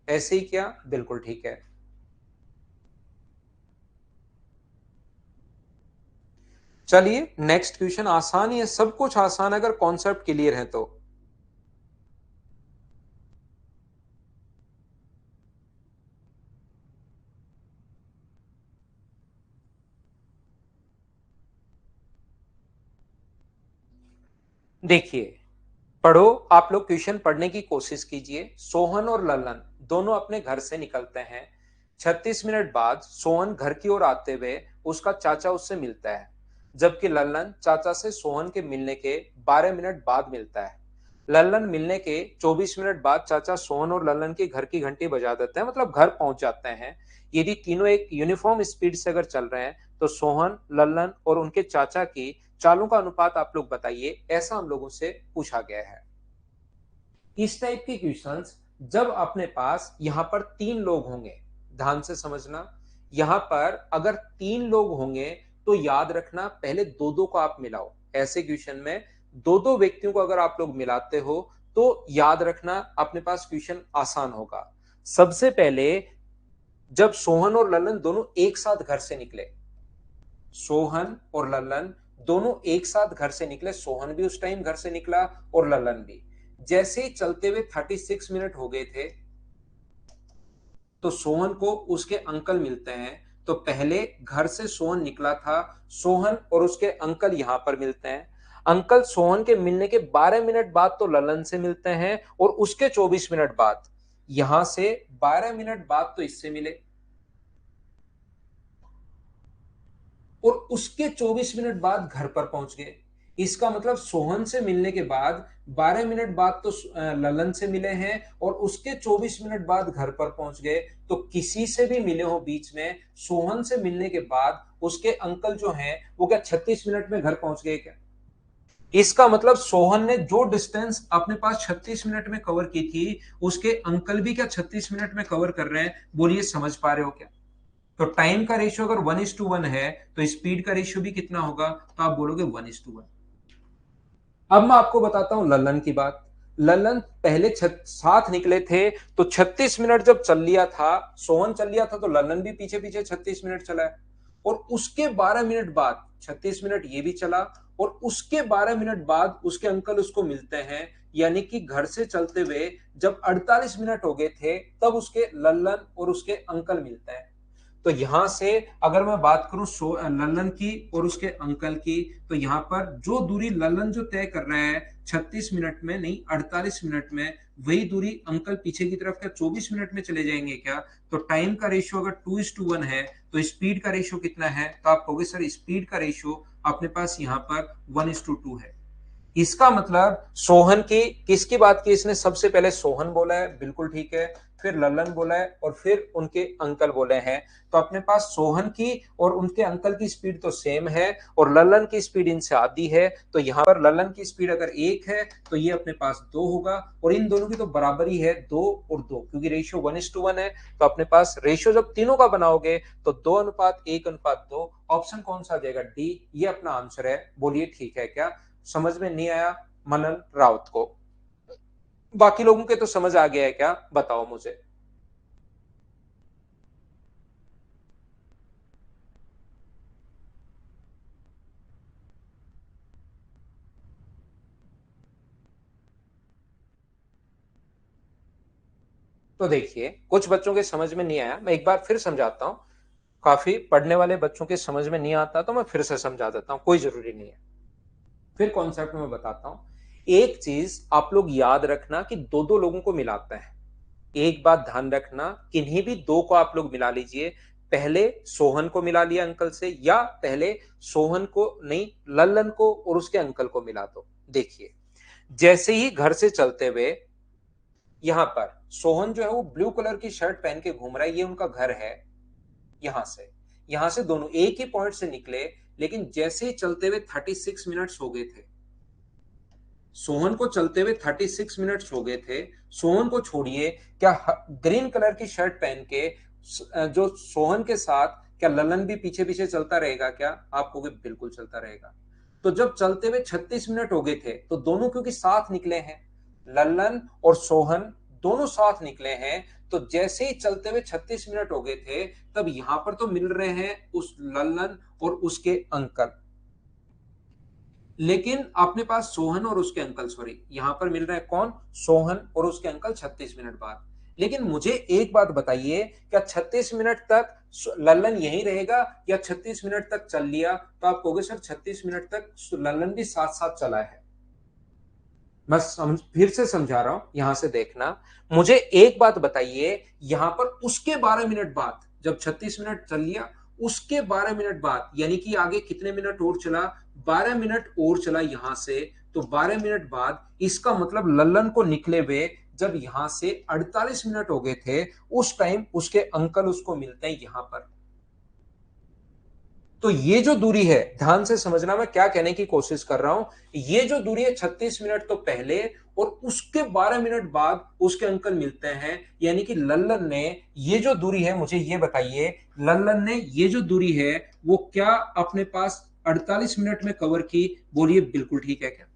ऐसे ही क्या? बिल्कुल ठीक है। चलिए, नेक्स्ट क्वेश्चन आसान ही है, सब कुछ आसान अगर कॉन्सेप्ट क्लियर है तो। देखिए, पढ़ो, आप लोग क्वेश्चन पढ़ने की कोशिश कीजिए। सोहन और ललन दोनों अपने घर से निकलते हैं। 36 मिनट बाद सोहन घर की ओर आते हुए उसका चाचा उससे मिलता है, जबकि ललन चाचा से सोहन के मिलने के 12 मिनट बाद मिलता है। ललन मिलने के 24 मिनट बाद चाचा सोहन और ललन के घर की घंटी बजा देते हैं, मतलब घर पहुंच जाते हैं। यदि तीनों एक यूनिफॉर्म स्पीड से अगर चल रहे हैं तो सोहन, ललन और उनके चाचा की चालों का अनुपात आप लोग बताइए, ऐसा हम लोगों से पूछा गया है। इस टाइप के क्वेश्चंस जब अपने पास यहां पर 3 लोग होंगे, ध्यान से समझना, यहां पर अगर 3 लोग होंगे तो याद रखना पहले दो दो को आप मिलाओ। ऐसे क्वेश्चन में दो दो व्यक्तियों को अगर आप लोग मिलाते हो तो याद रखना अपने पास क्वेश्चन आसान होगा। सबसे पहले जब सोहन और ललन दोनों एक साथ घर से निकले, सोहन और ललन दोनों एक साथ घर से निकले, सोहन भी उस टाइम घर से निकला और ललन भी। जैसे ही चलते हुए 36 मिनट हो गए थे तो सोहन को उसके अंकल मिलते हैं। तो पहले घर से सोहन निकला था, सोहन और उसके अंकल यहां पर मिलते हैं। अंकल सोहन के मिलने के 12 मिनट बाद तो ललन से मिलते हैं और उसके 24 मिनट बाद यहां से 12 मिनट बाद तो इससे मिले और उसके 24 मिनट बाद घर पर पहुंच गए। इसका मतलब सोहन से मिलने के बाद 12 मिनट बाद तो ललन से मिले हैं और उसके 24 मिनट बाद घर पर पहुंच गए। तो किसी से भी मिले हो बीच में, सोहन से मिलने के बाद उसके अंकल जो हैं वो क्या 36 मिनट में घर पहुंच गए क्या? इसका मतलब सोहन ने जो डिस्टेंस अपने पास 36 मिनट में कवर की थी, उसके अंकल भी क्या 36 मिनट में कवर कर रहे हैं? बोलिए, समझ पा रहे हो क्या? तो टाइम का रेशियो अगर 1:1 है तो स्पीड का रेशियो भी कितना होगा? तो आप बोलोगे 1:1। अब मैं आपको बताता हूं ललन की बात। ललन पहले साथ निकले थे तो 36 मिनट जब चल लिया था, सोहन चल लिया था तो ललन भी पीछे पीछे 36 मिनट चला है। और उसके 12 मिनट बाद 36 मिनट ये भी चला और उसके 12 मिनट बाद उसके अंकल उसको मिलते हैं। यानी कि घर से चलते हुए जब 48 मिनट हो गए थे तब उसके ललन और उसके अंकल मिलते हैं। तो यहां से अगर मैं बात करूं लल्लन की और उसके अंकल की, तो यहां पर जो दूरी लल्लन जो तय कर रहा है 36 मिनट में नहीं 48 मिनट में, वही दूरी अंकल पीछे की तरफ क्या 24 मिनट में चले जाएंगे क्या? तो टाइम का रेशियो अगर 2:1 है तो स्पीड का रेशियो कितना है? तो आप कहोगे सर स्पीड का रेशियो अपने पास यहाँ पर 1:2 है। इसका मतलब सोहन की किसकी बात की इसने? सबसे पहले सोहन बोला है, बिल्कुल ठीक है, फिर लल्लन बोला है और फिर उनके अंकल बोले हैं। तो अपने पास सोहन की और उनके अंकल की स्पीड तो सेम है और लल्लन की स्पीड इनसे आधी है, तो यहां पर लल्लन की स्पीड अगर 1 है तो ये अपने पास 2 होगा और इन दोनों की तो बराबरी है 2 और 2, क्योंकि रेशियो 1:1 है। तो अपने पास रेशियो जब तीनों का बनाओगे तो 2:1:2, ऑप्शन कौन सा आ जाएगा? डी, ये अपना आंसर है। बोलिए ठीक है क्या? समझ में नहीं आया मनन राउत को? बाकी लोगों के तो समझ आ गया है क्या? बताओ मुझे। तो देखिए कुछ बच्चों के समझ में नहीं आया, मैं एक बार फिर समझाता हूं। काफी पढ़ने वाले बच्चों के समझ में नहीं आता तो मैं फिर से समझा देता हूं, कोई जरूरी नहीं है। फिर कॉन्सेप्ट में बताता हूं। एक चीज आप लोग याद रखना कि दो दो लोगों को मिलाते हैं। एक बात ध्यान रखना, किन्हीं भी दो को आप लोग मिला लीजिए। पहले सोहन को मिला लिया अंकल से, या पहले सोहन को नहीं लल्लन को और उसके अंकल को मिला दो। देखिए जैसे ही घर से चलते हुए यहां पर सोहन जो है वो ब्लू कलर की शर्ट पहन के घूम रहा है, ये उनका घर है। यहां से दोनों एक ही पॉइंट से निकले, लेकिन जैसे ही चलते हुए 36 मिनट्स हो गए थे। सोहन को चलते हुए 36 मिनट्स हो गए थे। सोहन को छोड़िए, क्या ग्रीन कलर की शर्ट पहन के जो सोहन के साथ क्या ललन भी पीछे पीछे चलता रहेगा क्या? आपको भी बिल्कुल चलता रहेगा। तो जब चलते हुए 36 मिनट हो गए थे तो दोनों क्योंकि साथ निकले हैं, ललन और सोहन दोनों साथ निकले हैं, तो जैसे ही चलते हुए 36 मिनट हो गए थे तब यहां पर तो मिल रहे हैं उस ललन और उसके अंकल, लेकिन अपने पास सोहन और उसके अंकल, सॉरी यहां पर मिल रहा है कौन? सोहन और उसके अंकल 36 मिनट बाद। लेकिन मुझे एक बात बताइए, क्या 36 मिनट तक लल्लन यहीं रहेगा या 36 मिनट तक चल लिया? तो आप कहोगे सर 36 मिनट तक लल्लन भी साथ साथ चला है। मैं फिर से समझा रहा हूं, यहां से देखना। मुझे एक बात बताइए, यहां पर उसके 12 मिनट बाद जब 36 मिनट चल लिया, उसके 12 मिनट बाद यानी कि आगे कितने मिनट और चला? 12 मिनट और चला यहां से। तो 12 मिनट बाद इसका मतलब लल्लन को निकले हुए जब यहां से 48 मिनट हो गए थे, उस टाइम उसके अंकल उसको मिलते हैं यहां पर। तो ये जो दूरी है, ध्यान से समझना मैं क्या कहने की कोशिश कर रहा हूं। ये जो दूरी है 36 मिनट तो पहले और उसके 12 मिनट बाद उसके अंकल मिलते हैं, यानी कि लल्लन ने ये जो दूरी है, मुझे ये बताइए, लल्लन ने ये जो दूरी है वो क्या अपने पास 48 मिनट में कवर की? बोलिए बिल्कुल ठीक है क्या?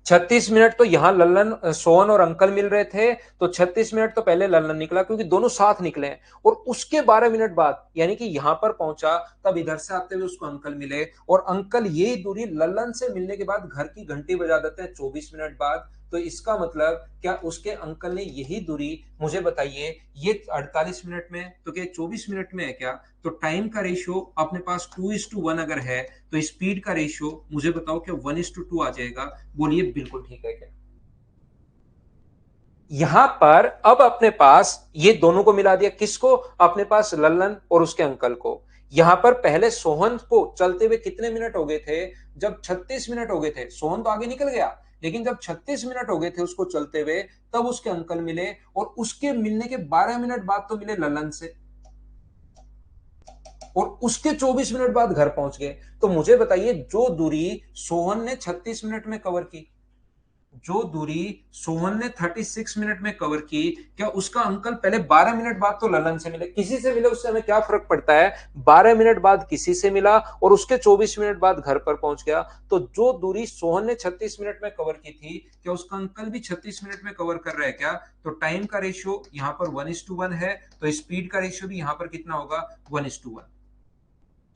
36 मिनट तो यहां लल्लन सोहन और अंकल मिल रहे थे, तो 36 मिनट तो पहले लल्लन निकला क्योंकि दोनों साथ निकले हैं, और उसके 12 मिनट बाद यानी कि यहां पर पहुंचा तब इधर से आते हुए उसको अंकल मिले, और अंकल यही दूरी लल्लन से मिलने के बाद घर की घंटी बजा देते हैं 24 मिनट बाद। तो इसका मतलब क्या उसके अंकल ने यही दूरी, मुझे बताइए, ये 48 मिनट में तो क्या 24 मिनट में है क्या? तो टाइम का रेशियो अपने पास 2:1 अगर है तो स्पीड का रेशियो मुझे बताओ क्या 1:2 आ जाएगा? बोलिए बिल्कुल ठीक है क्या? यहां पर अब अपने पास ये दोनों को मिला दिया, किसको? अपने पास लल्लन और उसके अंकल को। यहां पर पहले सोहन को चलते हुए कितने मिनट हो गए थे? जब 36 मिनट हो गए थे, सोहन तो आगे निकल गया, लेकिन जब 36 मिनट हो गए थे उसको चलते हुए, तब उसके अंकल मिले, और उसके मिलने के 12 मिनट बाद तो मिले लल्लन से, और उसके 24 मिनट बाद घर पहुंच गए। तो मुझे बताइए, जो दूरी सोहन ने 36 मिनट में कवर की, जो दूरी सोहन ने 36 मिनट में कवर की, क्या उसका अंकल पहले 12 मिनट बाद तो ललन से मिले, किसी से मिले, उससे हमें क्या फर्क पड़ता है? 12 मिनट बाद किसी से मिला और उसके 24 मिनट बाद घर पर पहुंच गया। तो जो दूरी सोहन ने 36 मिनट में कवर की थी, क्या उसका अंकल भी 36 मिनट में कवर कर रहा है क्या? तो टाइम का रेशियो यहां पर 1:1 है, तो स्पीड का रेशियो भी यहां पर कितना होगा? 1:1।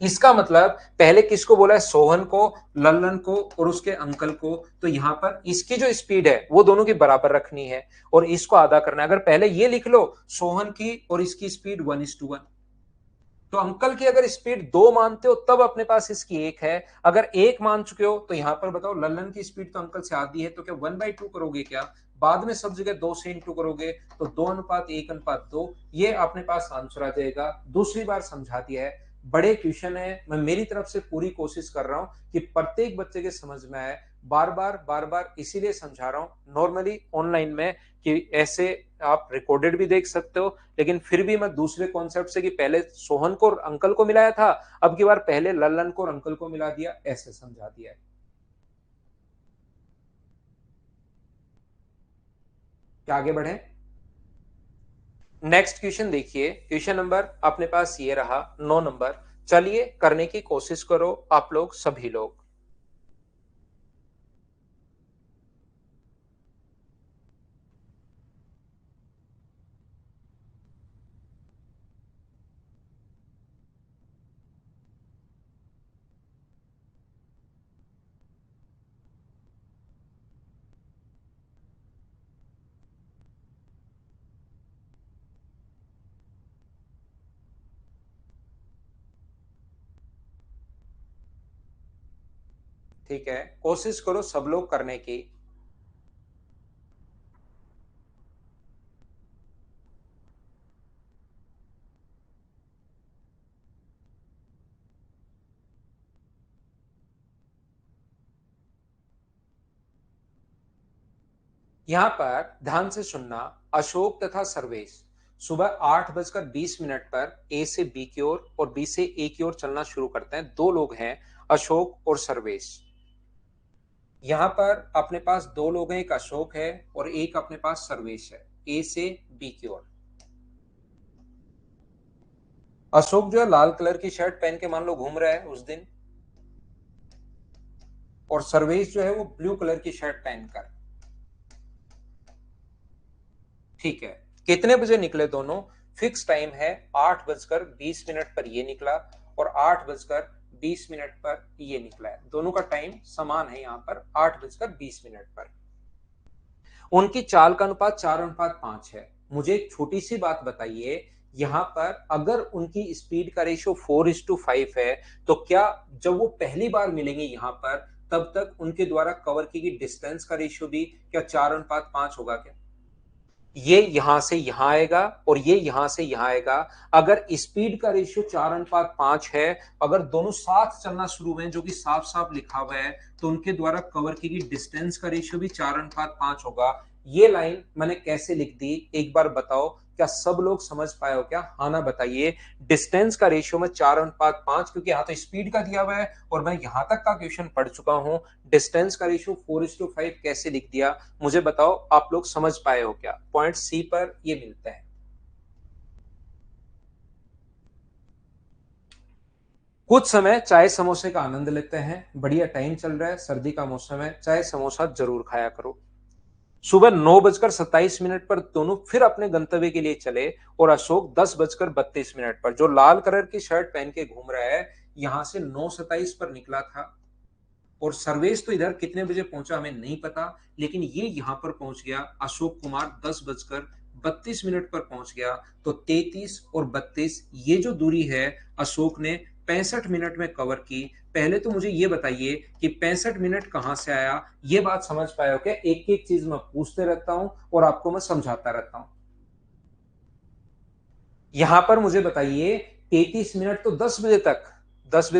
इसका मतलब पहले किसको बोला है? सोहन को, लल्लन को और उसके अंकल को। तो यहां पर इसकी जो स्पीड है वो दोनों की बराबर रखनी है और इसको आधा करना है। अगर पहले ये लिख लो, सोहन की और इसकी स्पीड 1:1, तो अंकल की अगर स्पीड 2 मानते हो तब अपने पास इसकी 1 है। अगर 1 मान चुके हो तो यहां पर बताओ लल्लन की स्पीड तो अंकल से आधी है, तो क्या 1/2 करोगे क्या? बाद में सब जगह 2 से इंटू करोगे तो 2:1:2, ये अपने पास आंसर आ जाएगा। दूसरी बार समझा दिया है, बड़े क्वेश्चन है, मैं मेरी तरफ से पूरी कोशिश कर रहा हूं कि प्रत्येक बच्चे के समझ में आए। बार बार इसीलिए समझा रहा हूं नॉर्मली ऑनलाइन में कि ऐसे आप रिकॉर्डेड भी देख सकते हो, लेकिन फिर भी मैं दूसरे कॉन्सेप्ट से कि पहले सोहन को और अंकल को मिलाया था, अब की बार पहले लल्लन को और अंकल को मिला दिया, ऐसे समझा दिया है। क्या आगे बढ़े? नेक्स्ट क्वेश्चन देखिए, क्वेश्चन नंबर अपने पास ये रहा 9 नंबर। चलिए करने की कोशिश करो आप लोग सभी लोग। ठीक है, कोशिश करो सब लोग करने की। यहां पर ध्यान से सुनना, अशोक तथा सर्वेश सुबह 8:20 पर ए से बी की ओर और बी से ए की ओर चलना शुरू करते हैं। दो लोग हैं, अशोक और सर्वेश। यहां पर अपने पास दो लोग हैं, एक अशोक है और एक अपने पास सर्वेश है, ए से बी की ओर। अशोक जो है लाल कलर की शर्ट पहन के मान लो घूम रहा है उस दिन, और सर्वेश जो है वो ब्लू कलर की शर्ट पहनकर। ठीक है, कितने बजे निकले दोनों? फिक्स टाइम है 8:20 पर ये निकला और 8:20 पर ये निकला है। दोनों का टाइम समान है यहां पर 8:20 पर। उनकी चाल का अनुपात 4:5 है। मुझे एक छोटी सी बात बताइए, यहां पर अगर उनकी स्पीड का रेशियो 4:5 है, तो क्या जब वो पहली बार मिलेंगे यहां पर, तब तक उनके द्वारा कवर की गई डिस्टेंस का रेशियो भी क्या 4:5 होगा क्या? ये यहां से यहां आएगा और ये यहां से यहां आएगा। अगर स्पीड का रेशियो 4:5 है, अगर दोनों साथ चलना शुरू हुए जो कि साफ साफ लिखा हुआ है, तो उनके द्वारा कवर की गई डिस्टेंस का रेशियो भी 4:5 होगा। ये लाइन मैंने कैसे लिख दी एक बार बताओ, क्या सब लोग समझ पाए हो क्या? हाँ ना बताइए। डिस्टेंस का रेशियो में 4:5, क्योंकि यहाँ तो स्पीड का दिया हुआ है और मैं यहां तक का क्वेश्चन पढ़ चुका हूं। डिस्टेंस का रेशियो 4:5 कैसे लिख दिया, मुझे बताओ आप लोग समझ पाए हो क्या? पॉइंट सी पर ये मिलता है। कुछ समय चाय समोसे का आनंद लेते हैं, बढ़िया टाइम चल रहा है, सर्दी का मौसम है, चाय समोसा जरूर खाया करो। सुबह 9:27 पर दोनों फिर अपने गंतव्य के लिए चले और अशोक 10:32 पर, जो लाल कलर की शर्ट पहन के घूम रहा है, यहां से 9:27 पर निकला था। और सर्वेश तो इधर कितने बजे पहुंचा हमें नहीं पता, लेकिन ये यहां पर पहुंच गया, अशोक कुमार 10:32 पर पहुंच गया। तो 33 और 32 ये जो दूरी है अशोक ने 65 मिनट में कवर की। पहले तो मुझे ये बताइए कि 65 मिनट कहां से आया, ये बात समझ पाए हो क्या? एक एक चीज मैं पूछते रहता हूं और आपको मैं समझाता रहता हूं। यहां पर मुझे बताइए 33 मिनट तो 10 बजे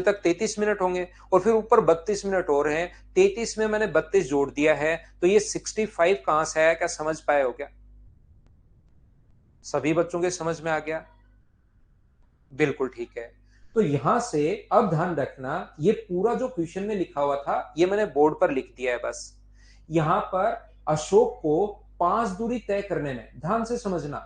तक 33 मिनट होंगे, और फिर ऊपर 32 मिनट और हैं। 33 में मैंने 32 जोड़ दिया है, तो ये 65 कहां से आया, क्या समझ पाए हो क्या? सभी बच्चों के समझ में आ गया? बिल्कुल ठीक है। तो यहां से अब ध्यान रखना, ये पूरा जो क्वेश्चन में लिखा हुआ था ये मैंने बोर्ड पर लिख दिया है बस। यहां पर अशोक को 5 दूरी तय करने में, ध्यान से समझना,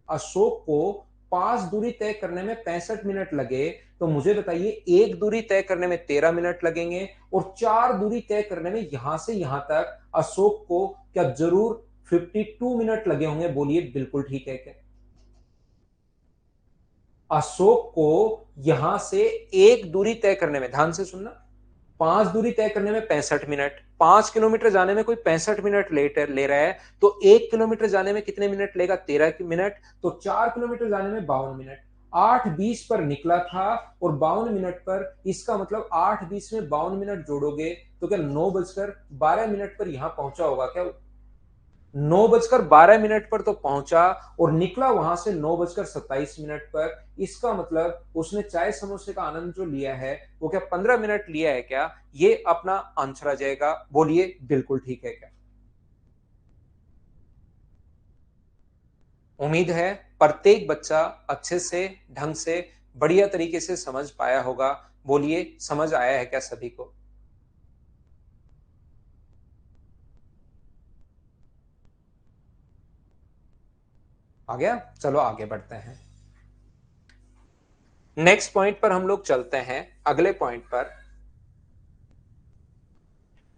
अशोक को 5 दूरी तय करने में 65 मिनट लगे, तो मुझे बताइए एक दूरी तय करने में 13 मिनट लगेंगे और 4 दूरी तय करने में यहां से यहां तक अशोक को क्या जरूर 52 मिनट लगे होंगे? बोलिए बिल्कुल ठीक है क्या? अशोक को यहां से एक दूरी तय करने में, ध्यान से सुनना, 5 दूरी तय करने में 65 मिनट, 5 किलोमीटर जाने में कोई 65 मिनट लेट ले रहा है, तो 1 किलोमीटर जाने में कितने मिनट लेगा? 13 मिनट। तो 4 किलोमीटर जाने में 52 मिनट। 8:20 पर निकला था और 52 मिनट पर, इसका मतलब 8:20 में 52 मिनट जोड़ोगे तो क्या 9:12 पर यहां पहुंचा होगा क्या? 9:12 पर तो पहुंचा और निकला वहां से 9:27 पर। इसका मतलब उसने चाय समोसे का आनंद जो लिया है वो क्या 15 मिनट लिया है क्या? ये अपना आंसर आ जाएगा। बोलिए बिल्कुल ठीक है क्या? उम्मीद है प्रत्येक बच्चा अच्छे से, ढंग से, बढ़िया तरीके से समझ पाया होगा। बोलिए समझ आया है क्या सभी को? आ गया? चलो आगे बढ़ते हैं। नेक्स्ट पॉइंट पर हम लोग चलते हैं, अगले पॉइंट पर।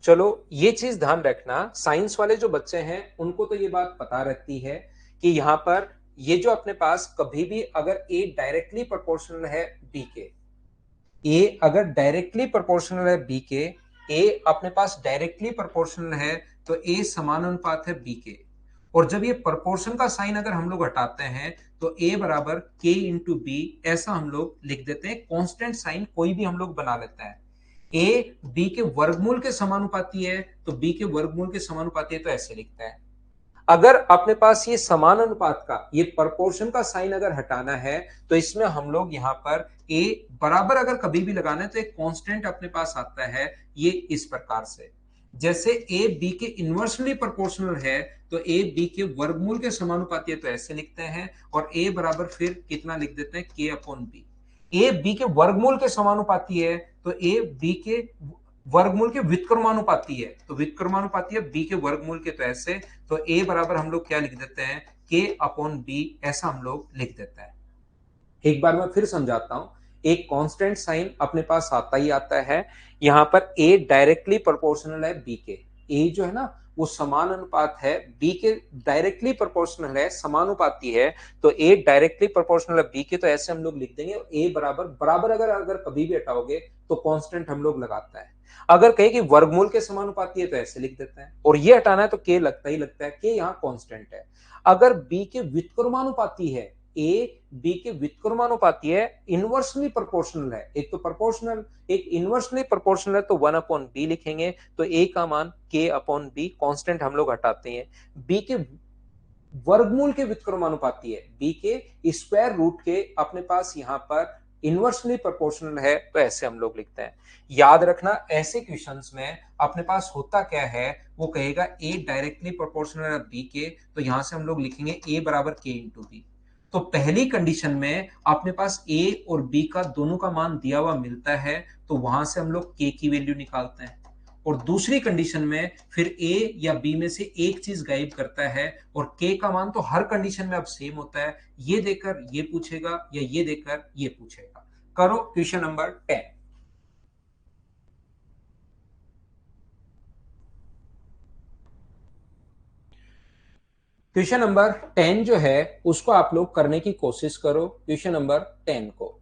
चलो ये चीज ध्यान रखना, साइंस वाले जो बच्चे हैं उनको तो ये बात पता रहती है कि यहां पर ये जो अपने पास कभी भी अगर ए डायरेक्टली प्रोपोर्शनल है बी के, ए अगर डायरेक्टली प्रोपोर्शनल है बी के, ए अपने पास डायरेक्टली प्रोपोर्शनल है तो ए समानुपात है बी के। और जब ये प्रोपोर्शन का साइन अगर हम लोग हटाते हैं तो ए बराबर के इंटू बी, ऐसा हम लोग लिख देते हैं। कांस्टेंट साइन कोई भी हम लोग बना लेता है। ए बी के वर्गमूल के समानुपाती है तो बी के वर्गमूल के समानुपाती है तो ऐसे लिखता है। अगर अपने पास ये समान अनुपात का, ये प्रपोर्शन का साइन अगर हटाना है तो इसमें हम लोग यहां पर ए बराबर अगर कभी भी लगाना है तो एक कांस्टेंट अपने पास आता है, ये इस प्रकार से। जैसे ए बी के इनवर्सली प्रोपोर्शनल है तो ए बी के वर्गमूल के समानुपाती है तो ऐसे लिखते हैं। और ए बराबर फिर कितना लिख देते हैं, के अपॉन बी। ए बी के वर्गमूल के समानुपाती है तो ए बी के वर्गमूल के व्युत्क्रमानुपाती है तो व्युत्क्रमानुपाती है बी के वर्गमूल के तो ऐसे। तो ए बराबर हम लोग क्या लिख देते हैं, के अपॉन बी, ऐसा हम लोग लिख देते हैं। एक बार मैं फिर समझाता हूं। एक कांस्टेंट साइन अपने पास आता ही आता है। यहां पर ए डायरेक्टली प्रोपोर्शनल है बी के, ए जो है ना वो समान अनुपात है बी के, डायरेक्टली प्रोपोर्शनल है, समानुपाती है। तो ए डायरेक्टली प्रोपोर्शनल है बी के तो ऐसे हम लोग लिख देंगे। ए बराबर बराबर अगर अगर कभी भी हटाओगे तो कांस्टेंट हम लोग लगाता है। अगर कहे कि वर्गमूल के समानुपाती है तो ऐसे लिख देते हैं। और ये हटाना है तो के लगता ही लगता है, के यहाँ कांस्टेंट है। अगर बी के व्युत्क्रमानुपाती है, ए बी के व्युत्क्रमानुपाती है, इनवर्सली प्रोपोर्शनल है, एक तो प्रोपोर्शनल एक इनवर्सली प्रोपोर्शनल है तो 1 अपॉन बी लिखेंगे। तो ए का मान के अपॉन बी, कांस्टेंट हम लोग हटाते हैं। बी के वर्गमूल के व्युत्क्रमानुपाती है, बी के स्क्वायर रूट के अपने पास यहां पर इनवर्सली प्रोपोर्शनल है तो ऐसे हम लोग लिखते हैं। याद रखना ऐसे क्वेश्चंस में अपने पास होता क्या है, वो कहेगा ए डायरेक्टली प्रोपोर्शनल है बी के, तो यहां से हम लोग लिखेंगे ए बराबर के इंटू बी। तो पहली कंडीशन में अपने पास ए और बी का दोनों का मान दिया हुआ मिलता है तो वहां से हम लोग के की वैल्यू निकालते हैं। और दूसरी कंडीशन में फिर ए या बी में से एक चीज गायब करता है और के का मान तो हर कंडीशन में अब सेम होता है। ये देकर ये पूछेगा या ये देकर ये पूछेगा। करो क्वेश्चन नंबर 10। क्वेश्चन नंबर 10 जो है उसको आप लोग करने की कोशिश करो। क्वेश्चन नंबर 10 को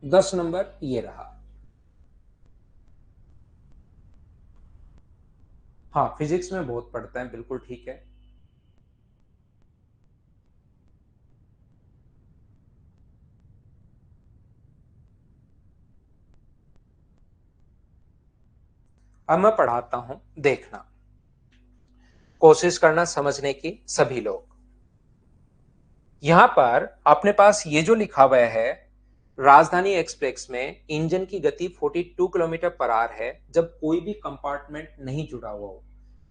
10 नंबर ये रहा। हाँ फिजिक्स में बहुत पढ़ता है, बिल्कुल ठीक है। अब मैं पढ़ाता हूं, देखना, कोशिश करना समझने की सभी लोग। यहां पर अपने पास ये जो लिखा हुआ है, राजधानी एक्सप्रेस में इंजन की गति 42 किलोमीटर पर आवर है जब कोई भी कंपार्टमेंट नहीं जुड़ा हुआ हो।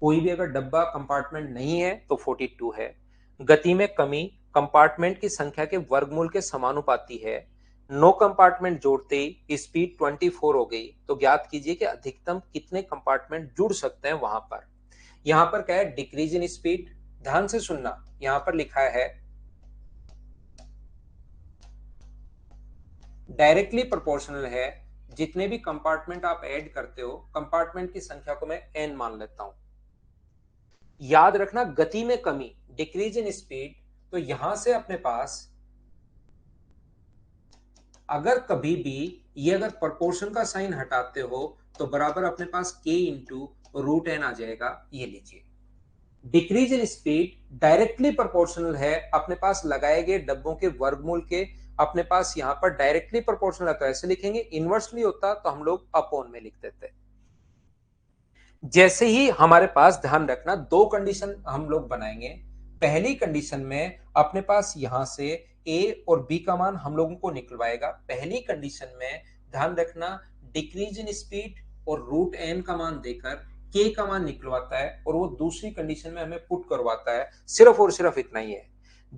कोई भी अगर डब्बा कंपार्टमेंट नहीं है तो 42 है। गति में कमी कंपार्टमेंट की संख्या के वर्गमूल के समानुपाती है। 9 कंपार्टमेंट जोड़ते ही स्पीड 24 हो गई, तो ज्ञात कीजिए कि अधिकतम कितने कंपार्टमेंट जुड़ सकते हैं वहां पर। यहां पर क्या है, डिक्रीज इन स्पीड। ध्यान से सुनना, यहां पर लिखा है डायरेक्टली प्रोपोर्शनल है। जितने भी कंपार्टमेंट आप ऐड करते हो, कंपार्टमेंट की संख्या को मैं एन मान लेता हूं। याद रखना गति में कमी, डिक्रीज इन स्पीड। तो यहां से अपने पास अगर कभी भी ये अगर प्रोपोर्शन का साइन हटाते हो तो बराबर अपने पास के इंटू रूट एन आ जाएगा, ये लीजिए। Decrease in speed directly proportional है अपने पास लगाए गए डब्बों के वर्गमूल के, अपने पास यहां पर डायरेक्टली प्रोपोर्शनल है तो ऐसे लिखेंगे, इनवर्सली होता तो हम लोग अपॉन में लिख देते। जैसे ही हमारे पास, ध्यान रखना, दो कंडीशन हम लोग बनाएंगे। पहली कंडीशन में अपने पास यहां से ए और बी का मान हम लोगों को निकलवाएगा। पहली कंडीशन में ध्यान रखना, डिक्रीज इन स्पीड और रूट एन का मान देकर के का मान निकलवाता है, और वो दूसरी कंडीशन में हमें पुट करवाता है। सिर्फ और सिर्फ इतना ही है।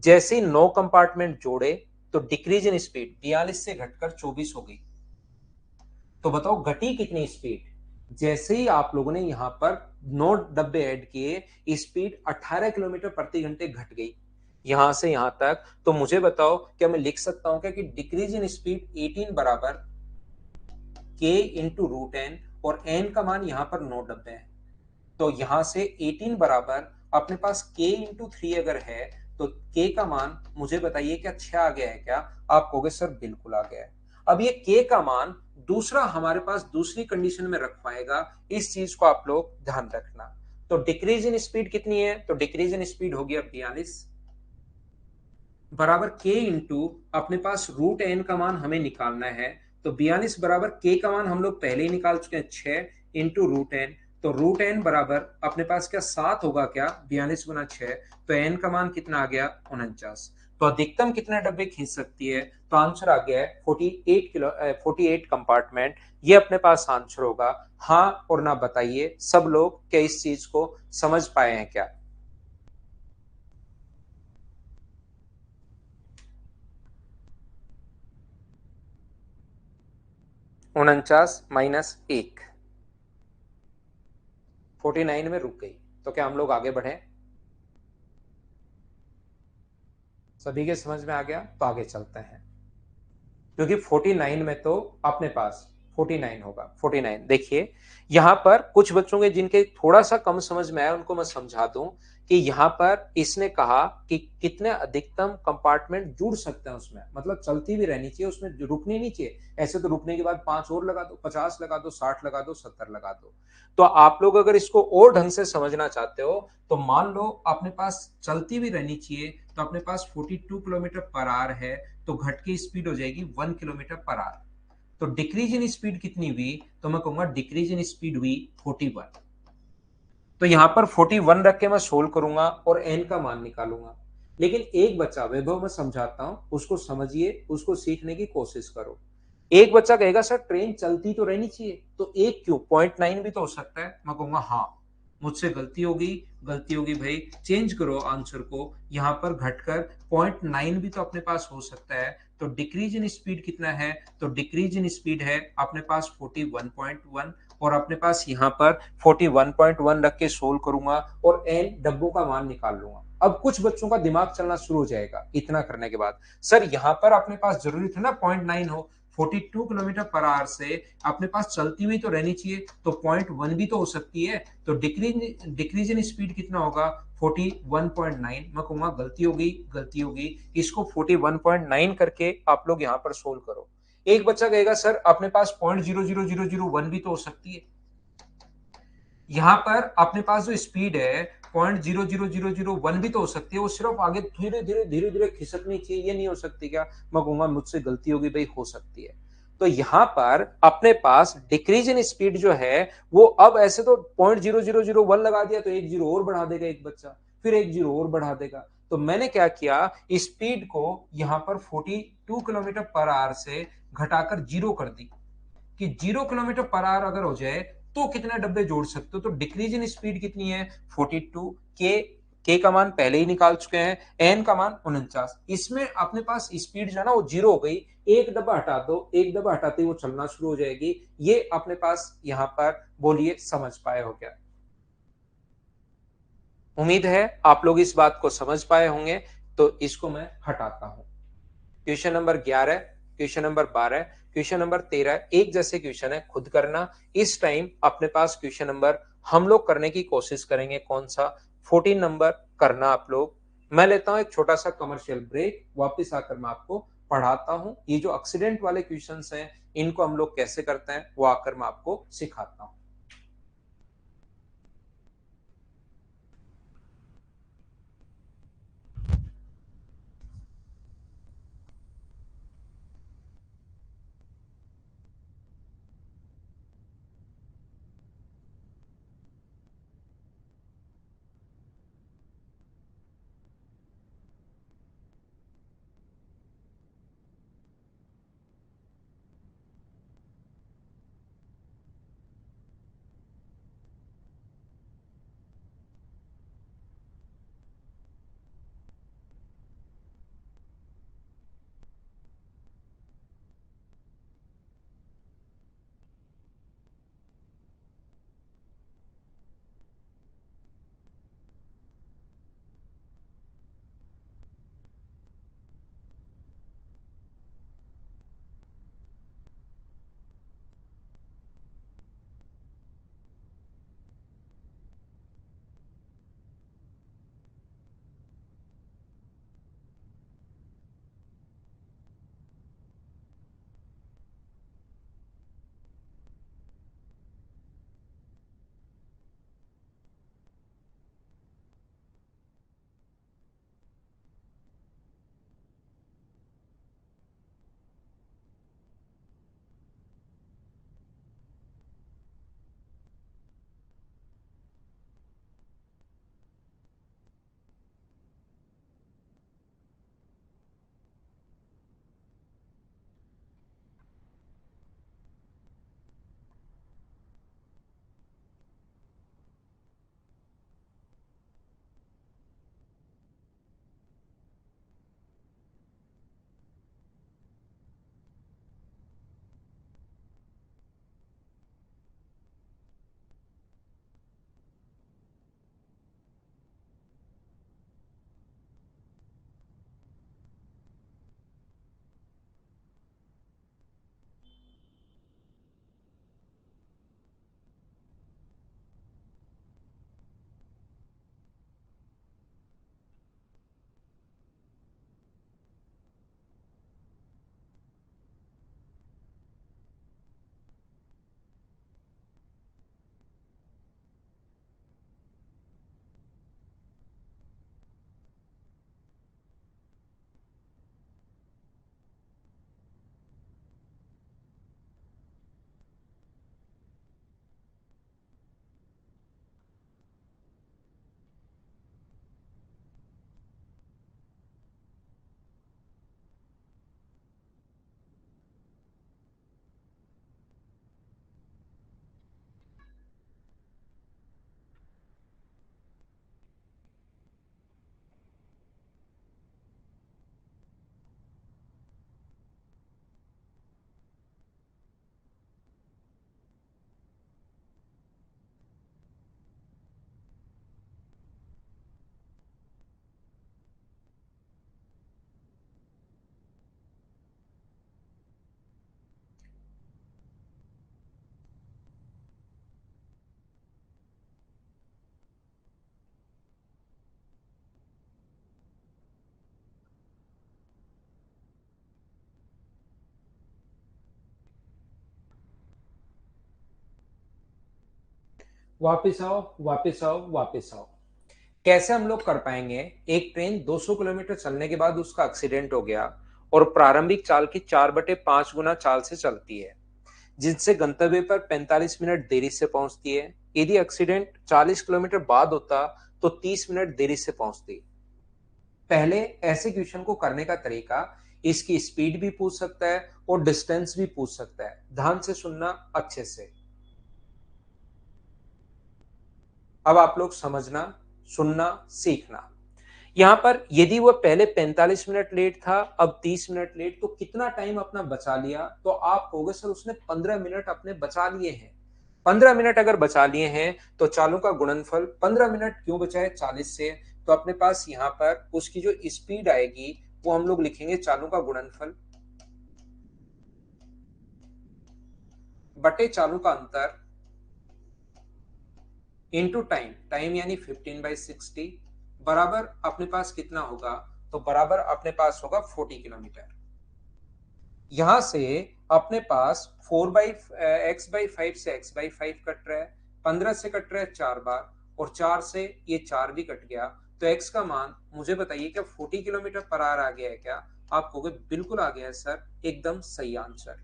जैसे ही 9 कंपार्टमेंट जोड़े तो डिक्रीज इन स्पीड 42 से घटकर 24 हो गई। तो बताओ घटी कितनी स्पीड? जैसे ही आप लोगों ने यहां पर 9 डब्बे ऐड किए, स्पीड 18 किलोमीटर प्रति घंटे घट गई यहां से यहां तक। तो मुझे बताओ, क्या मैं लिख सकता हूं क्या कि डिक्रीज इन स्पीड 18 बराबर के इंटू रूट एन, और एन का मान यहां पर 9 डब्बे हैं, तो यहां से 18 बराबर अपने पास k इंटू 3 अगर है तो k का मान मुझे बताइए क्या 6 आ गया है क्या? आप कहोगे सर बिल्कुल आ गया है। अब ये k का मान दूसरा हमारे पास दूसरी कंडीशन में रख पाएगा, इस चीज को आप लोग ध्यान रखना। तो डिक्रीज इन स्पीड कितनी है? तो डिक्रीज इन स्पीड हो गया 42 बराबर k इंटू अपने पास रूट एन का मान हमें निकालना है। तो 42 बराबर k का मान हम लोग पहले ही निकाल चुके हैं, 6 इंटू रूट एन। तो रूट एन बराबर अपने पास क्या 7 होगा क्या? 42 गुना 6, तो एन का मान कितना आ गया? 49। तो अधिकतम कितने डब्बे खींच सकती है? तो आंसर आ गया है 48 कंपार्टमेंट। ये अपने पास आंसर होगा। हाँ और ना बताइए सब लोग, क्या इस चीज को समझ पाए हैं क्या? 49 - 1, 49 में रुक गई। तो क्या हम लोग आगे बढ़े? सभी के समझ में आ गया? तो आगे चलते हैं, क्योंकि 49 में तो अपने पास 49 होगा। 49 देखिए, यहां पर कुछ बच्चों के जिनके थोड़ा सा कम समझ में आया उनको मैं समझा दूं कि यहां पर इसने कहा कि कितने अधिकतम कंपार्टमेंट जुड़ सकते हैं उसमें, मतलब चलती भी रहनी चाहिए उसमें, रुकनी नहीं चाहिए। ऐसे तो रुकने के बाद 5 और लगा दो, 50 लगा दो, 60 लगा दो, 70 लगा दो। तो आप लोग अगर इसको और ढंग से समझना चाहते हो तो मान लो अपने पास चलती भी रहनी चाहिए, तो अपने पास 42 किलोमीटर पर आवर है, तो घट की स्पीड हो जाएगी 1 किलोमीटर पर आवर। तो डिक्रीज इन स्पीड कितनी हुई? तो मैं कहूंगा डिक्रीज इन स्पीड हुई 41। तो यहां पर 41 रख के मैं सोल्व करूंगा और एन का मान निकालूंगा। लेकिन एक बच्चा, वैभव मैं समझाता हूं, उसको समझिए, उसको सीखने की कोशिश करो। एक बच्चा कहेगा सर ट्रेन चलती तो रहनी चाहिए, तो एक क्यों, 0.9 भी तो हो सकता है। मैं कहूंगा हाँ, मुझसे गलती होगी, गलती होगी भाई, चेंज करो आंसर को, यहां पर घटकर 0.9 भी तो अपने पास हो सकता है। तो डिक्रीज इन स्पीड कितना है? तो डिक्रीज इन स्पीड है अपने पास 41.1, और अपने पास यहां पर 41.1 रख के सोल्व करूंगा और एन डब्बों का मान निकाल लूंगा। अब कुछ बच्चों का दिमाग चलना शुरू हो जाएगा इतना करने के बाद, सर यहां पर अपने पास जरूरी था ना 0.9 हो, 42 किलोमीटर पर आवर से अपने पास चलती हुई तो रहनी चाहिए, तो 0.1 भी तो हो सकती है। तो डिक्रीज इन स्पीड कितना होगा? 41.9। मैं कहूंगा गलती होगी, गलती होगी, इसको 41.9 करके आप लोग यहां पर सोल्व करो। एक बच्चा कहेगा सर अपने पास 0.00001 भी तो हो सकती है। यहां पर अपने पास जो स्पीड है 0.00001 भी तो हो सकती है, वो सिर्फ आगे धीरे धीरे धीरे धीरे खिसकनी चाहिए, ये नहीं हो सकती क्या? मैं कहूंगा मुझसे गलती होगी भाई, हो सकती है। तो यहां पर अपने पास डिक्रीज इन स्पीड जो है वो, अब ऐसे तो 0.0001 लगा दिया तो एक जीरो और बढ़ा देगा एक बच्चा, फिर एक जीरो और बढ़ा देगा। तो मैंने क्या किया, स्पीड को यहां पर 42 किलोमीटर पर आवर से घटाकर जीरो कर दी, कि 0 किलोमीटर पर आवर अगर हो जाए तो कितने डब्बे जोड़ सकते हो। तो डिक्रीज इन स्पीड कितनी है? 42। के का मान पहले ही निकाल चुके हैं, एन का मान 49। इसमें अपने पास स्पीड जो है ना वो जीरो हो गई, एक डब्बा हटा दो, एक डब्बा हटाते ही वो चलना शुरू हो जाएगी। ये अपने पास यहां पर बोलिए समझ पाए हो क्या? उम्मीद है आप लोग इस बात को समझ पाए होंगे। तो इसको मैं हटाता हूं। Question number 11, question number 12, question number 13 एक जैसे क्वेश्चन है, खुद करना। इस टाइम अपने पास क्वेश्चन नंबर हम लोग करने की कोशिश करेंगे कौन सा? 14 नंबर करना आप लोग। मैं लेता हूं एक छोटा सा कमर्शियल ब्रेक, वापस आकर मैं आपको पढ़ाता हूं। ये जो एक्सीडेंट वाले क्वेश्चंस हैं इनको हम लोग कैसे करते हैं वो आकर मैं आपको सिखाता हूं। वापस आओ, वापस आओ, वापस आओ। कैसे हम लोग कर पाएंगे? एक ट्रेन 200 किलोमीटर चलने के बाद उसका एक्सीडेंट हो गया और प्रारंभिक चाल की 4/5 गुना चाल से चलती है, जिससे गंतव्य पर 45 मिनट देरी से पहुंचती है। यदि एक्सीडेंट 40 किलोमीटर बाद होता तो 30 मिनट देरी से पहुंचती। पहले ऐसे क्वेश्चन को करने का तरीका, इसकी स्पीड भी पूछ सकता है और डिस्टेंस भी पूछ सकता है। ध्यान से सुनना अच्छे से। अब आप लोग समझना, सुनना, सीखना। यहां पर यदि वह पहले 45 मिनट लेट था, अब 30 मिनट लेट, तो कितना टाइम अपना बचा लिया? तो आप कहोगे सर उसने 15 मिनट अपने बचा लिए हैं। 15 मिनट अगर बचा लिए हैं तो चालों का गुणनफल 15 मिनट क्यों बचा है 40 से? तो अपने पास यहां पर उसकी जो स्पीड आएगी वो हम लोग लिखेंगे चालों का गुणनफल बटे चालों का अंतर इंटू टाइम, टाइम यानी 15/60 बराबर अपने पास कितना होगा? तो बराबर अपने पास होगा 40 किलोमीटर। यहां से अपने पास 4/x/5 से x/5 कट रहा है, 15 से कट रहा है 4 बार, और 4 से ये 4 भी कट गया। तो x का मान मुझे बताइए क्या 40 किलोमीटर पर आवर आ गया है क्या? आप कहोगे बिल्कुल आ गया है सर, एकदम सही आंसर।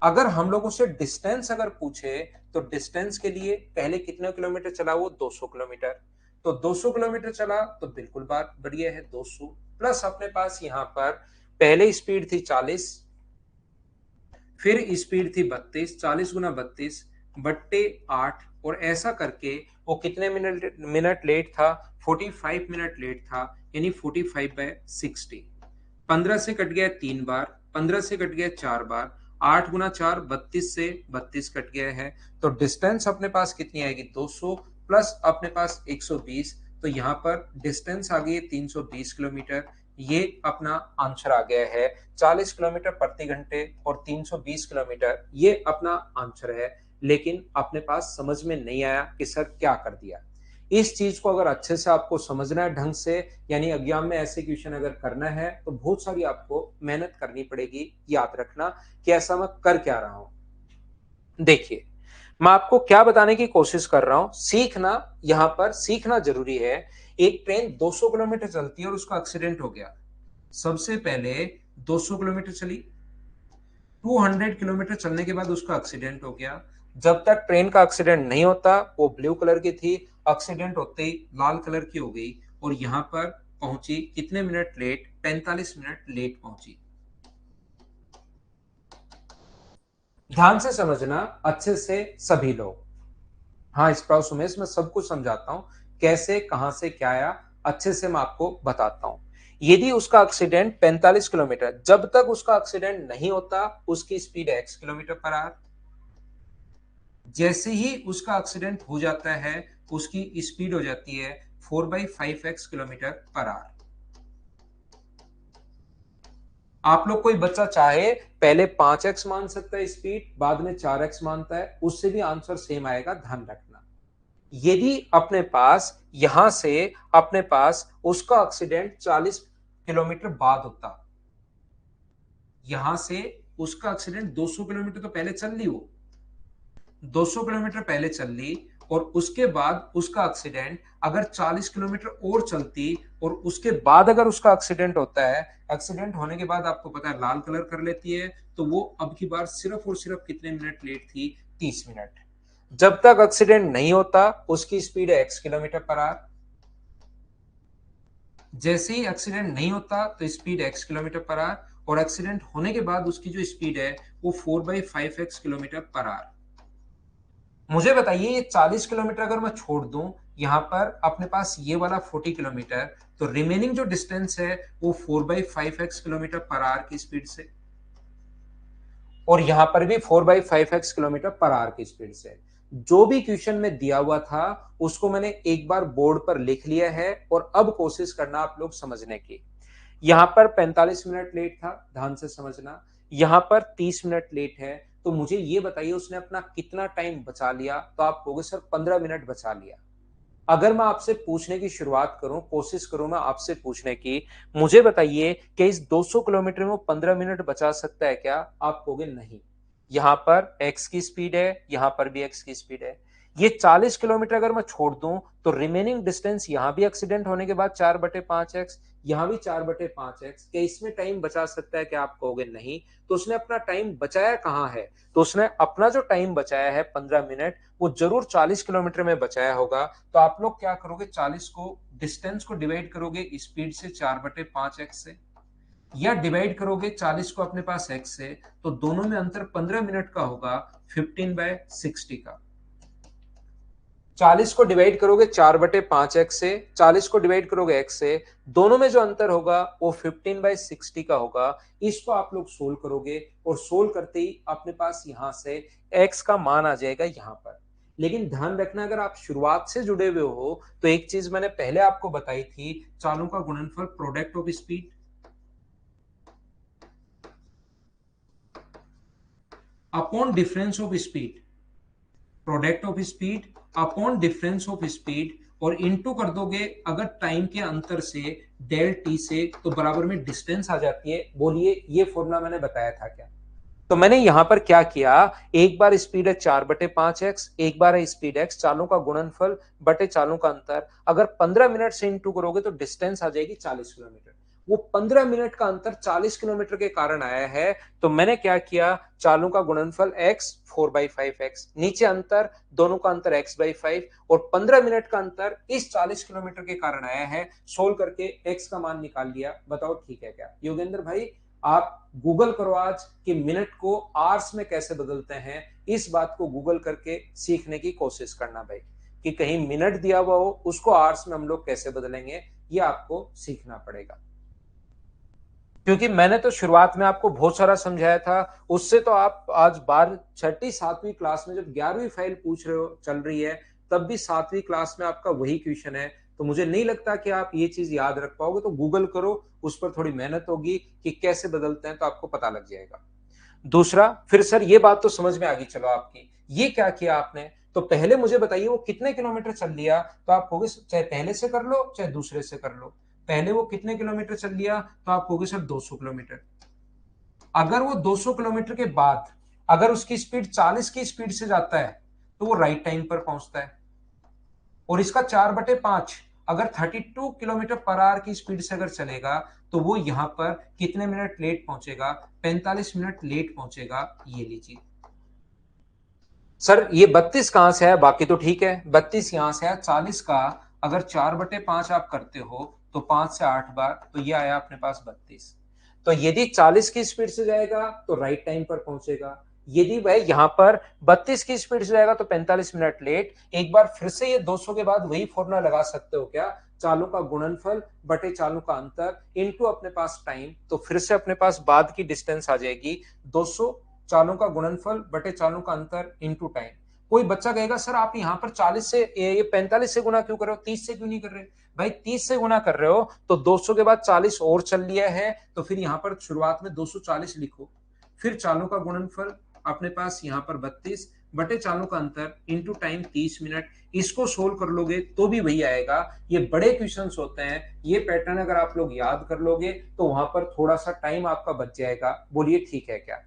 अगर हम लोगों से डिस्टेंस अगर पूछे तो डिस्टेंस के लिए पहले कितने किलोमीटर चला? वो 200 किलोमीटर। तो 200 किलोमीटर चला तो बिल्कुल बात बढ़िया है, 200 प्लस अपने पास यहां पर पहले स्पीड थी 40, फिर स्पीड थी 32, 40 गुना 32 बट्टे 8, और ऐसा करके वो कितने मिनट मिनट लेट था? 45 मिनट लेट था, यानी 45/60। 15 से कट गया 3 बार, 15 से कट गया 4 बार, 8 गुना 4 32 से 32 कट गया है। तो डिस्टेंस अपने पास कितनी आएगी? 200 प्लस अपने पास 120, तो यहाँ पर डिस्टेंस आ गई है 320 किलोमीटर। ये अपना आंसर आ गया है 40 किलोमीटर प्रति घंटे और 320 किलोमीटर, ये अपना आंसर है। लेकिन अपने पास समझ में नहीं आया कि सर क्या कर दिया। इस चीज को अगर अच्छे से आपको समझना है ढंग से, यानी एग्जाम में ऐसे क्वेश्चन अगर करना है तो बहुत सारी आपको मेहनत करनी पड़ेगी। याद रखना कि ऐसा मैं कर क्या रहा हूं। देखिए, मैं आपको क्या बताने की कोशिश कर रहा हूं, सीखना, यहां पर सीखना जरूरी है। एक ट्रेन 200 किलोमीटर चलती है और उसका एक्सीडेंट हो गया। सबसे पहले 200 किलोमीटर चली, 200 किलोमीटर चलने के बाद उसका एक्सीडेंट हो गया। जब तक ट्रेन का एक्सीडेंट नहीं होता वो ब्लू कलर की थी, एक्सीडेंट होते ही लाल कलर की हो गई, और यहां पर पहुंची कितने मिनट लेट? 45 मिनट लेट पहुंची। ध्यान से समझना अच्छे से सभी लोग। हाँ स्प्राउस उमेश, मैं सब कुछ समझाता हूं, कैसे कहां से क्या आया अच्छे से मैं आपको बताता हूं। यदि उसका एक्सीडेंट 45 किलोमीटर, जब तक उसका एक्सीडेंट नहीं होता उसकी स्पीड है x किलोमीटर पर आवर। जैसे ही उसका एक्सीडेंट हो जाता है उसकी स्पीड हो जाती है 4/5x किलोमीटर पर आवर। आप लोग कोई बच्चा चाहे पहले 5x मान सकता है स्पीड, बाद में 4x मानता है, उससे भी आंसर सेम आएगा, ध्यान रखना। यदि अपने पास यहां से अपने पास उसका एक्सीडेंट 40 किलोमीटर बाद होता, यहां से उसका एक्सीडेंट 200 किलोमीटर तो पहले चल ली, वो 200 किलोमीटर पहले चल ली, और उसके बाद उसका एक्सीडेंट अगर 40 किलोमीटर और चलती, और उसके बाद अगर उसका एक्सीडेंट होता है, एक्सीडेंट होने के बाद आपको पता है लाल कलर कर लेती है, तो वो अब की बार सिर्फ और सिर्फ कितने मिनट लेट थी? 30 मिनट। जब तक एक्सीडेंट नहीं होता उसकी स्पीड है x किलोमीटर पर आवर। जैसे ही एक्सीडेंट नहीं होता तो speed x kilometre per hour, और एक्सीडेंट होने के बाद उसकी जो स्पीड है वो 4/5x किलोमीटर पर आवर। मुझे बताइए ये 40 किलोमीटर अगर मैं छोड़ दूं, यहां पर अपने पास ये वाला 40 किलोमीटर, तो रिमेनिंग जो डिस्टेंस है वो 4/5x किलोमीटर पर आवर की स्पीड से, और यहां पर भी 4/5x किलोमीटर पर आवर की स्पीड से। जो भी क्वेश्चन में दिया हुआ था उसको मैंने एक बार बोर्ड पर लिख लिया है, और अब कोशिश करना आप लोग समझने की। यहां पर 45 मिनट लेट था, ध्यान से समझना। यहां पर 30 मिनट लेट है, तो मुझे ये बताइए उसने अपना कितना टाइम बचा लिया? तो आप कहोगे सर 15 मिनट बचा लिया। अगर मैं आपसे पूछने की शुरुआत करूं, कोशिश करूं मैं आपसे पूछने की, मुझे बताइए कि इस 200 किलोमीटर में वो 15 मिनट बचा सकता है क्या? आप कहोगे नहीं। यहां पर x की स्पीड है, यहां पर भी x की स्पीड है। ये 40 किलोमीटर अगर मैं छोड़ दूं तो रिमेनिंग डिस्टेंस यहां भी एक्सीडेंट होने के बाद 4/5x, यहां भी 4/5x, क्या इसमें टाइम बचा सकता है? क्या आप कहोगे नहीं। तो उसने अपना टाइम बचाया कहां है? तो उसने अपना जो टाइम बचाया है 15 मिनट, वो जरूर 40 किलोमीटर में बचाया होगा। तो आप लोग क्या करोगे, 40 को डिस्टेंस को डिवाइड करोगे स्पीड से 4/5x से, या डिवाइड करोगे 40 को अपने पास x से, तो दोनों में अंतर 15 मिनट का होगा 15/60 का। 40 को डिवाइड करोगे 4/5x से, 40 को डिवाइड करोगे x से, दोनों में जो अंतर होगा वो 15/60 का होगा। इसको आप लोग सोल्व करोगे और सोल्व करते ही अपने पास यहां से x का मान आ जाएगा यहां पर। लेकिन ध्यान रखना, अगर आप शुरुआत से जुड़े हुए हो तो एक चीज मैंने पहले आपको बताई थी, चालों का गुणनफल product of speed upon difference of speed, product of speed upon difference of speed, और इनटू कर दोगे अगर टाइम के अंतर से डेल टी से, तो बराबर में डिस्टेंस आ जाती है। बोलिए ये फॉर्मूला मैंने बताया था क्या? तो मैंने यहां पर क्या किया, एक बार स्पीड है 4/5x, एक बार है स्पीड x, चालों का गुणनफल बटे चालों का अंतर। अगर 15 मिनट से इंटू करोगे तो डिस्टेंस आ जाएगी 40 किलोमीटर। वो 15 मिनट का अंतर 40 किलोमीटर के कारण आया है, तो मैंने क्या किया, चालों का गुणनफल x 4/5x, नीचे अंतर, दोनों का अंतर x/5, और 15 मिनट का अंतर इस 40 किलोमीटर के कारण आया है। सोल्व करके x का मान निकाल लिया। बताओ ठीक है क्या? योगेंद्र भाई आप गूगल करो आज कि मिनट को आवर्स में कैसे बदलते हैं, इस बात को गूगल करके सीखने की कोशिश करना भाई, कि कहीं मिनट दिया हुआ हो उसको आवर्स में हम लोग कैसे बदलेंगे, ये आपको सीखना पड़ेगा। क्योंकि मैंने तो शुरुआत में आपको बहुत सारा समझाया था, उससे तो आप आज 12 छठी 7वीं क्लास में, जब 11वीं फाइल पूछ रहे हो चल रही है, तब भी 7वीं क्लास में आपका वही क्वेश्चन है। तो मुझे नहीं लगता कि आप ये चीज याद रख पाओगे। तो गूगल करो, उस पर थोड़ी मेहनत होगी कि कैसे बदलते हैं, तो आपको पता लग जाएगा। दूसरा, फिर सर ये बात तो समझ में आ गई, चलो आपकी ये क्या किया आपने, तो पहले मुझे बताइए वो कितने किलोमीटर चल लिया। तो आप कहोगे चाहे पहले से कर लो चाहे दूसरे से कर लो, पहले वो कितने किलोमीटर चल लिया, तो आप कहोगे सर 200 किलोमीटर। अगर वो 200 किलोमीटर के बाद अगर उसकी स्पीड 40 की स्पीड से जाता है तो वो राइट टाइम पर पहुंचता है। और इसका 4/5 अगर 32 किलोमीटर पर आवर की स्पीड से अगर चलेगा तो वो यहां पर कितने मिनट लेट पहुंचेगा, 45 मिनट लेट पहुंचेगा। ये लीजिए सर, ये 32 कहां से है, बाकी तो ठीक है, 32 यहां से है। 40 का अगर 4/5 आप करते हो तो 5 से 8 बार, तो ये आया अपने पास 32। तो यदि 40 की स्पीड से जाएगा तो राइट टाइम पर पहुंचेगा, यदि वह यहां पर 32 की स्पीड से जाएगा तो 45 मिनट लेट। एक बार फिर से ये 200 के बाद वही फॉर्मूला लगा सकते हो क्या, चालों का गुणनफल बटे चालों का अंतर इनटू अपने पास टाइम। तो फिर से अपने पास बाद की डिस्टेंस आ जाएगी 200, चालों का गुणनफल बटे चालों का अंतर इनटू टाइम। कोई बच्चा कहेगा सर आप यहाँ पर 40 से ये 45 से गुना क्यों कर रहे हो, 30 से क्यों नहीं कर रहे? भाई 30 से गुना कर रहे हो तो 200 के बाद 40 और चल लिया है, तो फिर यहाँ पर शुरुआत में 240 लिखो, फिर चालों का गुणनफल अपने पास यहाँ पर 32 बटे चालों का अंतर इंटू टाइम 30 मिनट। इसको सोल्व कर लोगे तो भी वही आएगा। ये बड़े क्वेश्चंस होते हैं, ये पैटर्न अगर आप लोग याद कर लोगे तो वहां पर थोड़ा सा टाइम आपका बच जाएगा। बोलिए ठीक है क्या?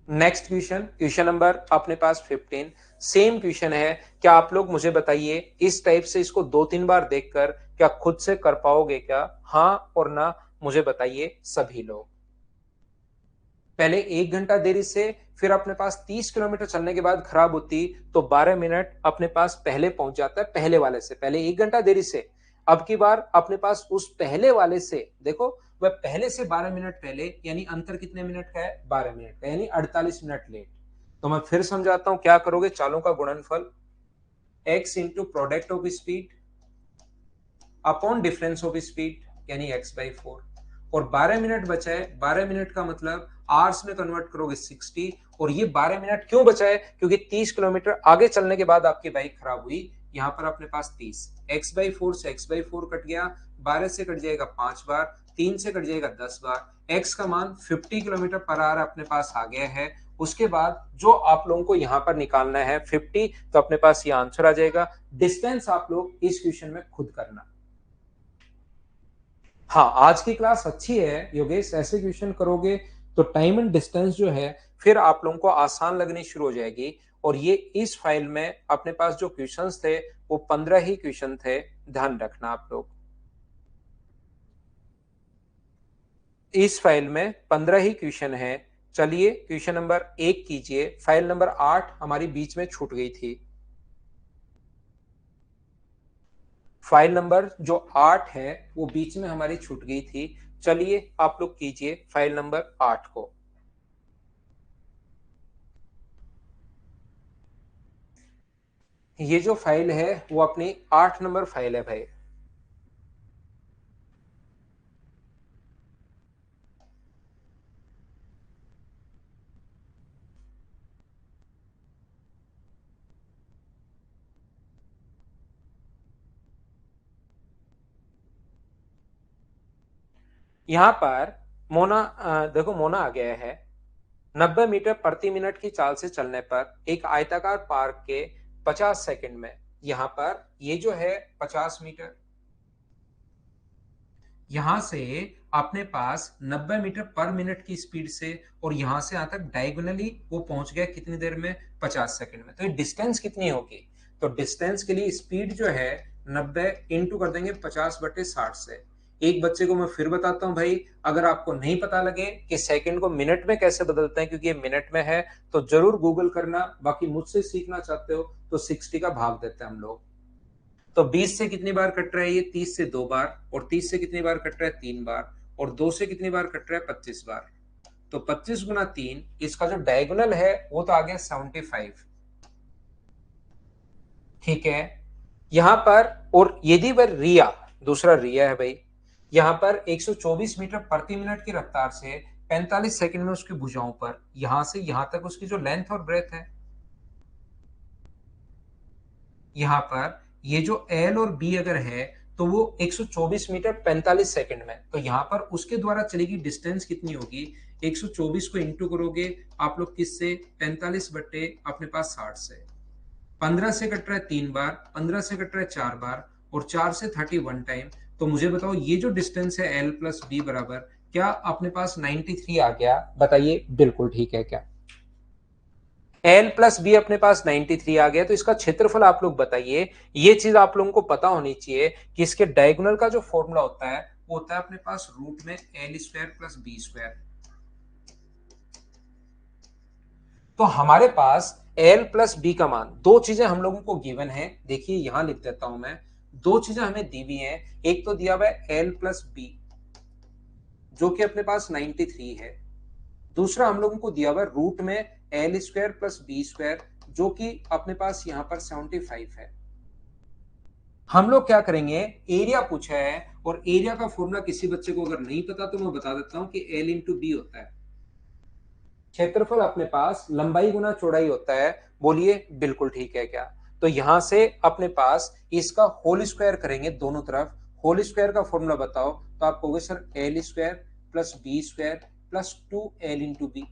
नेक्स्ट क्वेश्चन, क्वेश्चन नंबर अपने पास 15, सेम क्वेश्चन है। क्या आप लोग मुझे बताइए, इस टाइप से इसको 2-3 बार देखकर क्या खुद से कर पाओगे क्या? हाँ और ना मुझे बताइए सभी लोग। पहले 1 घंटा देरी से, फिर अपने पास 30 किलोमीटर चलने के बाद खराब होती तो 12 मिनट अपने पास पहले पहुंच जाता है पहले वाले से, पहले 1 घंटा देरी से। अब की बार अपने पास उस पहले वाले से, देखो वह पहले से 12 मिनट पहले, यानी अंतर कितने मिनट का है, 12 मिनट का, यानी 48 मिनट लेट। तो मैं फिर समझाता हूं, क्या करोगे, चालों का गुणनफल x into product of speed upon difference of speed यानी x/4, और 12 मिनट बचा है, 12 मिनट का मतलब आवर्स में कन्वर्ट करोगे 60। और ये 12 मिनट क्यों बचा है, क्योंकि 30 किलोमीटर आगे चलने के बाद आपकी बाइक खराब हुई। यहां पर अपने पास 30, x/4 से x/4 कट गया, 12 से कट जाएगा 5 बार, 3 से कट जाएगा 10 बार। x का मान 50 किलोमीटर पर आवर अपने पास आ गया है। उसके बाद जो आप लोगों को यहां पर निकालना है 50, तो अपने पास ये आंसर आ जाएगा। डिस्टेंस आप लोग इस क्वेश्चन में खुद करना। हाँ, आज की क्लास अच्छी है योगेश, ऐसे क्वेश्चन करोगे तो टाइम एंड डिस्टेंस जो है फिर आप लोगों को आसान लगनी शुरू हो जाएगी। और ये इस फाइल में अपने पास जो क्वेश्चंस थे वो 15 ही क्वेश्चन थे, ध्यान रखना आप लोग। इस फाइल में 15 ही क्वेश्चन है। चलिए क्वेश्चन नंबर 1 कीजिए। फाइल नंबर 8 हमारी बीच में छूट गई थी। फाइल नंबर जो 8 है वो बीच में हमारी छूट गई थी। चलिए आप लोग कीजिए फाइल नंबर 8 को। ये जो फाइल है वो अपनी 8 नंबर फाइल है भाई। यहां पर मोना देखो मोना आ गया है। 90 मीटर प्रति मिनट की चाल से चलने पर एक आयताकार पार्क के 50 सेकंड में, यहां पर ये जो है 50 मीटर, यहां से अपने पास 90 मीटर पर मिनट की स्पीड से और यहां से यहां तक डायगोनली वो पहुंच गया कितनी देर में, 50 सेकंड में। तो ये डिस्टेंस कितनी होगी? तो डिस्टेंस के लिए स्पीड जो है 90 इंटू कर देंगे 50/60 से। एक बच्चे को मैं फिर बताता हूं भाई, अगर आपको नहीं पता लगे कि सेकंड को मिनट में कैसे बदलते हैं, क्योंकि ये मिनट में है, तो जरूर गूगल करना। बाकी मुझसे सीखना चाहते हो तो 60 का भाग देते हैं हम लोग। तो 20 से कितनी बार कट रहा है ये, 30 से 2 बार, और 30 से कितनी बार कट रहा है, 3 बार, और 2 से कितनी बार कट रहा है, 25 बार। तो 25 गुना 3, इसका जो डायगोनल है वो तो आ गया 75। ठीक है। यहां पर, और यदि वह रिया, दूसरा रिया है भाई, यहां पर 124 मीटर प्रति मिनट की रफ्तार से 45 सेकंड में उसकी भुजाओं पर यहां से यहां तक उसकी जो लेंथ और ब्रेथ है, यहाँ पर ये जो एल और बी अगर है तो वो 124 मीटर 45 सेकंड में, तो यहाँ पर उसके द्वारा चलेगी डिस्टेंस कितनी होगी, 124 को इंटू करोगे आप लोग किससे, 45 बट्टे अपने पास 60 से। 15 से कट रहा है 3 बार, 15 से कट रहा है 4 बार, और 4 से 31 टाइम। तो मुझे बताओ ये जो डिस्टेंस है एल प्लस बी बराबर, क्या अपने पास 93 आ गया? बताइए बिल्कुल ठीक है क्या? एल प्लस बी अपने पास 93 आ गया। तो इसका क्षेत्रफल आप लोग बताइए। ये चीज आप लोगों को पता होनी चाहिए कि इसके डायगोनल का जो फॉर्मूला होता है वो होता है अपने पास रूट में L square plus B square. तो हमारे पास एल प्लस बी का मान, दो चीजें हम लोगों को गिवन है, देखिए यहां लिख देता हूं मैं। दो चीजें हमें दी हुई हैं। एक तो दिया हुआ है एल प्लस बी जो कि अपने पास 93 है। दूसरा हम लोगों को दिया हुआ है रूट में L square plus B square जो कि अपने पास यहां पर 75 है। हम लोग क्या करेंगे, एरिया पूछा है, और एरिया का फॉर्मूला किसी बच्चे को अगर नहीं पता तो मैं बता देता हूं कि एल इंटू बी होता है। क्षेत्रफल अपने पास लंबाई गुना चौड़ाई होता है। बोलिए बिल्कुल ठीक है क्या? तो यहां से अपने पास इसका होल स्क्वायर करेंगे दोनों तरफ। होल स्क्वायर का फॉर्मूला बताओ, तो आप कहोगे sir L square plus B square plus 2 L into B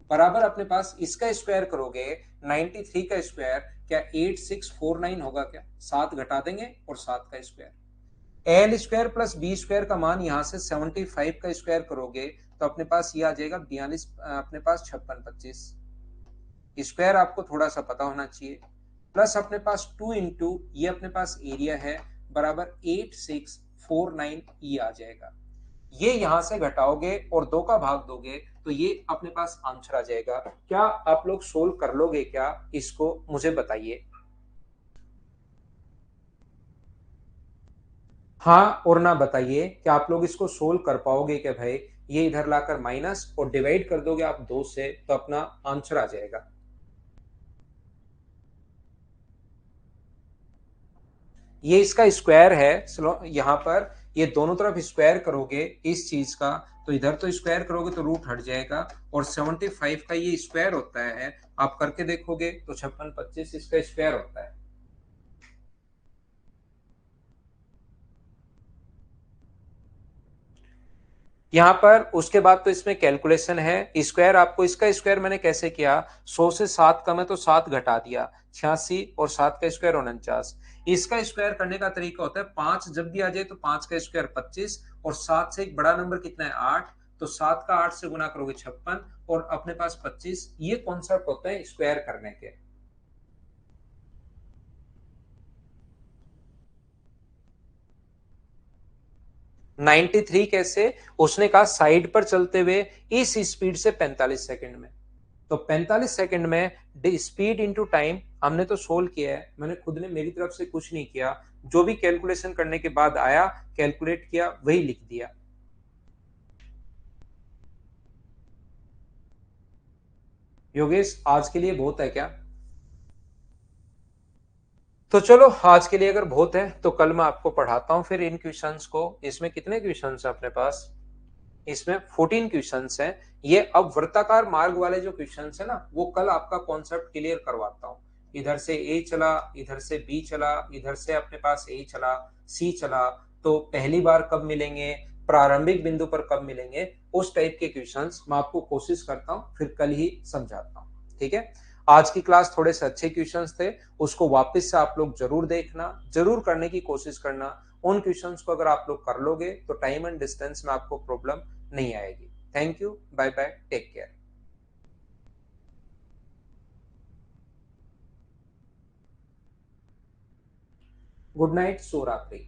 बराबर अपने पास इसका स्क्वायर करोगे 93 का स्क्वायर, क्या 8649 होगा क्या? 7 घटा देंगे और 7 का square. L square plus B square का मान यहां से 75 का स्क्वायर करोगे तो अपने पास ये आ जाएगा 42, अपने पास 5625। स्क्वायर आपको थोड़ा सा पता होना चाहिए। प्लस अपने पास 2 इंटू ये अपने पास एरिया है बराबर 8649 ये आ जाएगा। ये यहां से घटाओगे और 2 का भाग दोगे तो ये अपने पास आंसर आ जाएगा। क्या आप लोग सोल्व कर लोगे क्या इसको, मुझे बताइए। हाँ और ना बताइए कि आप लोग इसको सोल्व कर पाओगे क्या भाई। ये इधर लाकर माइनस और डिवाइड कर दोगे आप 2 से तो अपना आंसर आ जाएगा। ये इसका स्क्वायर है। चलो यहाँ पर ये दोनों तरफ स्क्वायर करोगे इस चीज का, तो इधर तो स्क्वायर करोगे तो रूट हट जाएगा, और 75 का ये स्क्वायर होता है। आप करके देखोगे तो 5625 इसका स्क्वायर होता है। यहाँ पर उसके बाद तो इसमें कैलकुलेशन है। स्क्वायर आपको, इसका स्क्वायर मैंने कैसे किया, 100 से 7 कम है तो 7 घटा दिया, 86, और 7 का स्क्वायर 49। इसका स्क्वायर करने का तरीका होता है 5 जब भी आ जाए तो 5 का स्क्वायर 25, और 7 से एक बड़ा नंबर कितना है 8, तो 7 का 8 से गुना करोगे 56, और अपने पास 25। ये कॉन्सेप्ट होता है स्क्वायर करने के। नाइन्टी थ्री कैसे? उसने कहा साइड पर चलते हुए इस स्पीड से 45 सेकंड में। तो 45 सेकंड में स्पीड इंटू टाइम हमने तो सोल्व किया है, मैंने खुद ने मेरी तरफ से कुछ नहीं किया, जो भी कैलकुलेशन करने के बाद आया कैलकुलेट किया वही लिख दिया। योगेश आज के लिए बहुत है क्या? तो चलो आज के लिए अगर बहुत है तो कल मैं आपको पढ़ाता हूं फिर इन क्वेश्चंस को। इसमें कितने क्वेश्चंस है अपने पास? इसमें 14 क्वेश्चंस हैं। ये अब वृत्ताकार मार्ग वाले जो क्वेश्चंस है ना, वो कल आपका कॉन्सेप्ट क्लियर करवाता हूँ। इधर से ए चला, इधर से बी चला, इधर से अपने पास ए चला, सी चला, तो पहली बार कब मिलेंगे, प्रारंभिक बिंदु पर कब मिलेंगे, उस टाइप के क्वेश्चंस मैं आपको कोशिश करता हूँ फिर कल ही समझाता हूँ। ठीक है? आज की क्लास थोड़े से अच्छे क्वेश्चंस थे, उसको वापस से आप लोग जरूर देखना, जरूर करने की कोशिश करना। उन क्वेश्चंस को अगर आप लोग कर लोगे तो टाइम एंड डिस्टेंस में आपको प्रॉब्लम नहीं आएगी। Thank you, bye bye, take care, good night, शुभ रात्रि।